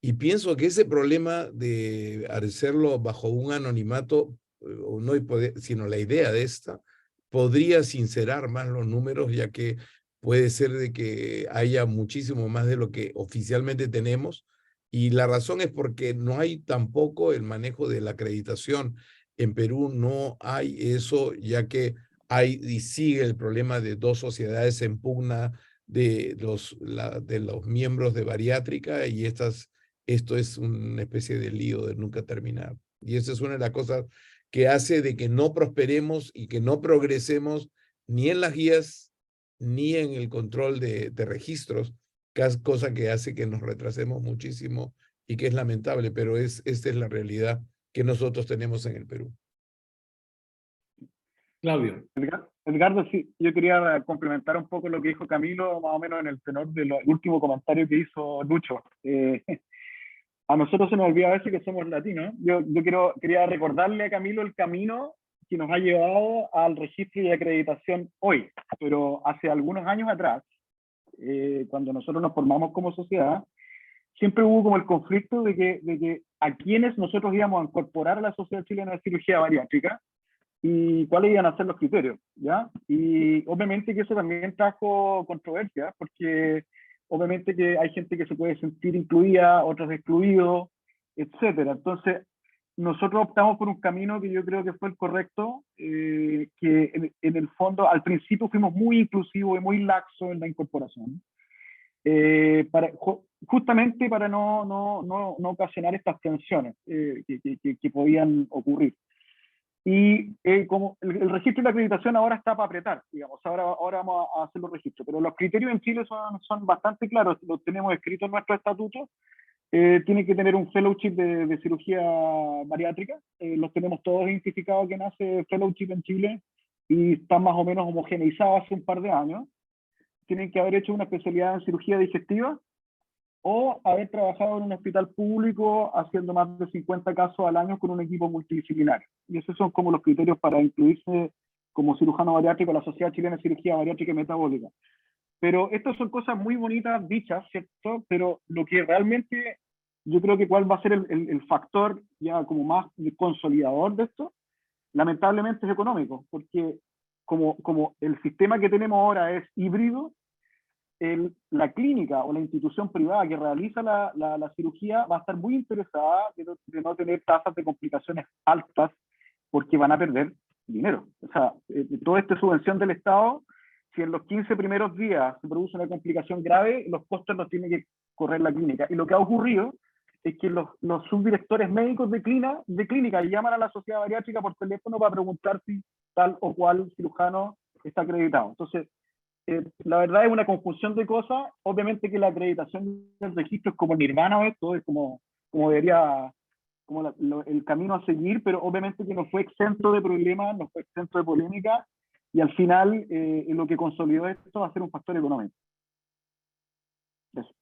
Y pienso que ese problema de hacerlo bajo un anonimato, no sino la idea de esta, podría sincerar más los números, ya que puede ser de que haya muchísimo más de lo que oficialmente tenemos. Y la razón es porque no hay tampoco el manejo de la acreditación. En Perú no hay eso, ya que hay y sigue el problema de 2 sociedades en pugna de los miembros de bariátrica, y esto es una especie de lío de nunca terminar. Y esa es una de las cosas que hace de que no prosperemos y que no progresemos ni en las guías ni en el control de registros, cosa que hace que nos retrasemos muchísimo y que es lamentable, pero esta es la realidad que nosotros tenemos en el Perú. Claudio. Edgardo, sí, yo quería complementar un poco lo que dijo Camilo, más o menos en el tenor del último comentario que hizo Lucho. A nosotros se nos olvida a veces que somos latinos. Yo quería recordarle a Camilo el camino que nos ha llevado al registro y acreditación hoy, pero hace algunos años atrás, cuando nosotros nos formamos como sociedad, siempre hubo como el conflicto de que a quienes nosotros íbamos a incorporar a la Sociedad Chilena de Cirugía Bariátrica, y cuáles iban a ser los criterios, ¿ya? Y obviamente que eso también trajo controversia, porque obviamente que hay gente que se puede sentir incluida, otros excluidos, etcétera. Entonces, nosotros optamos por un camino que yo creo que fue el correcto, que en el fondo al principio fuimos muy inclusivos y muy laxos en la incorporación, justamente para no ocasionar estas tensiones que podían ocurrir. Y como el registro y la acreditación ahora está para apretar, digamos, ahora vamos a hacer los registros, pero los criterios en Chile son bastante claros, los tenemos escritos en nuestro estatuto. Tiene que tener un fellowship de cirugía bariátrica, los tenemos todos identificados que nace fellowship en Chile y están más o menos homogeneizados hace un par de años. Tienen que haber hecho una especialidad en cirugía digestiva o haber trabajado en un hospital público haciendo más de 50 casos al año con un equipo multidisciplinario. Y esos son como los criterios para incluirse como cirujano bariátrico en la Sociedad Chilena de Cirugía Bariátrica y Metabólica. Pero estas son cosas muy bonitas dichas, ¿cierto? Pero lo que realmente yo creo que cuál va a ser el factor ya como más consolidador de esto, lamentablemente es económico, porque como el sistema que tenemos ahora es híbrido, la clínica o la institución privada que realiza la cirugía va a estar muy interesada de no tener tasas de complicaciones altas porque van a perder dinero. O sea, toda esta subvención del Estado, si en los 15 primeros días se produce una complicación grave, los costos los tiene que correr la clínica. Y lo que ha ocurrido es que los subdirectores médicos de clínica llaman a la sociedad bariátrica por teléfono para preguntar si tal o cual cirujano está acreditado. Entonces, la verdad es una confusión de cosas. Obviamente que la acreditación del registro es como el nirvana o esto, es como debería, como el camino a seguir, pero obviamente que no fue exento de problemas, no fue exento de polémica, y al final lo que consolidó esto va a ser un factor económico. Eso.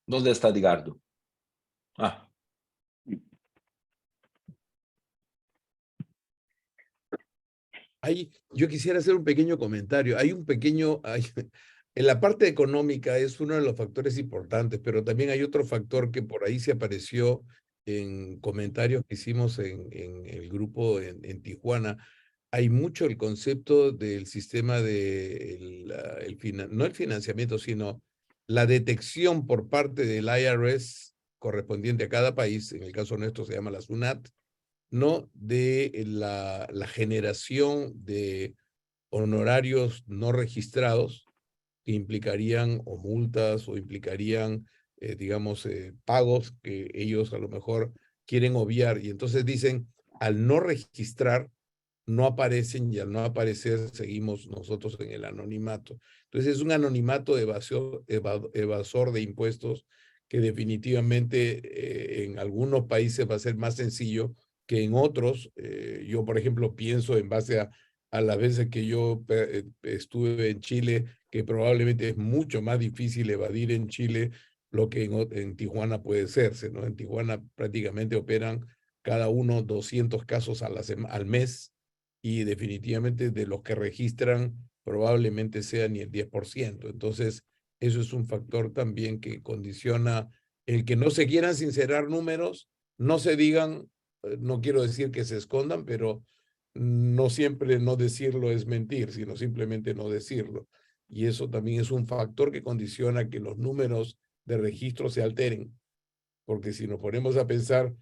¿Dónde está Edgardo? Ah. Yo quisiera hacer un pequeño comentario. En la parte económica es uno de los factores importantes, pero también hay otro factor que por ahí se apareció en comentarios que hicimos en el grupo en Tijuana. Hay mucho el concepto del sistema de no el financiamiento, sino la detección por parte del IRS correspondiente a cada país, en el caso nuestro se llama la SUNAT, ¿no? De la generación de honorarios no registrados que implicarían o multas o implicarían, digamos, pagos que ellos a lo mejor quieren obviar. Y entonces dicen, al no registrar, no aparecen y al no aparecer seguimos nosotros en el anonimato. Entonces es un anonimato evasor de impuestos que definitivamente en algunos países va a ser más sencillo que en otros. Yo, por ejemplo, pienso en base a las veces que yo estuve en Chile, que probablemente es mucho más difícil evadir en Chile lo que en Tijuana puede serse, ¿no? En Tijuana prácticamente operan cada uno 200 casos al mes y definitivamente de los que registran probablemente sea ni el 10%. Entonces, eso es un factor también que condiciona el que no se quieran sincerar números, no se digan, no quiero decir que se escondan, pero no siempre no decirlo es mentir, sino simplemente no decirlo. Y eso también es un factor que condiciona que los números de registro se alteren. Porque si nos ponemos a pensar,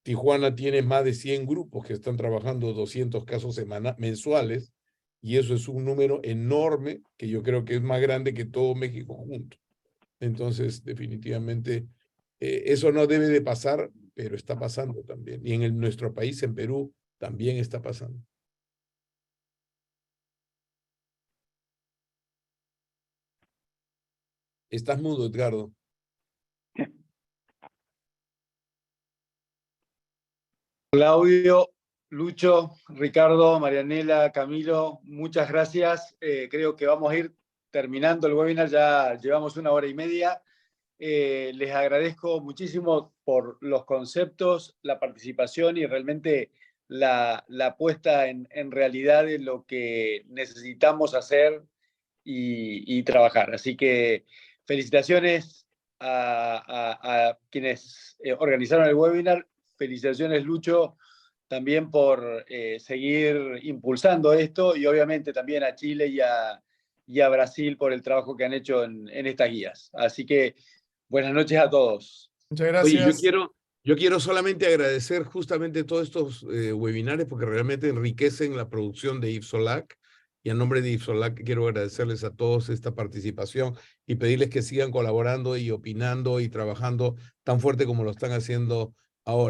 Tijuana tiene más de 100 grupos que están trabajando 200 casos mensuales, y eso es un número enorme que yo creo que es más grande que todo México junto. Entonces, definitivamente, eso no debe de pasar, pero está pasando también. Y en nuestro país, en Perú, también está pasando. Estás mudo, Edgardo. Claudio, Lucho, Ricardo, Marianela, Camilo, muchas gracias. Creo que vamos a ir terminando el webinar, ya llevamos 1 hora y media. Les agradezco muchísimo por los conceptos, la participación y realmente la puesta en realidad de lo que necesitamos hacer y trabajar. Así que felicitaciones a quienes organizaron el webinar. Felicitaciones, Lucho, también por seguir impulsando esto, y obviamente también a Chile y a Brasil por el trabajo que han hecho en estas guías. Así que buenas noches a todos. Muchas Oye, gracias. yo quiero solamente agradecer justamente todos estos webinarios porque realmente enriquecen la producción de IFSOLAC. Y a nombre de IFSOLAC quiero agradecerles a todos esta participación y pedirles que sigan colaborando y opinando y trabajando tan fuerte como lo están haciendo ahora.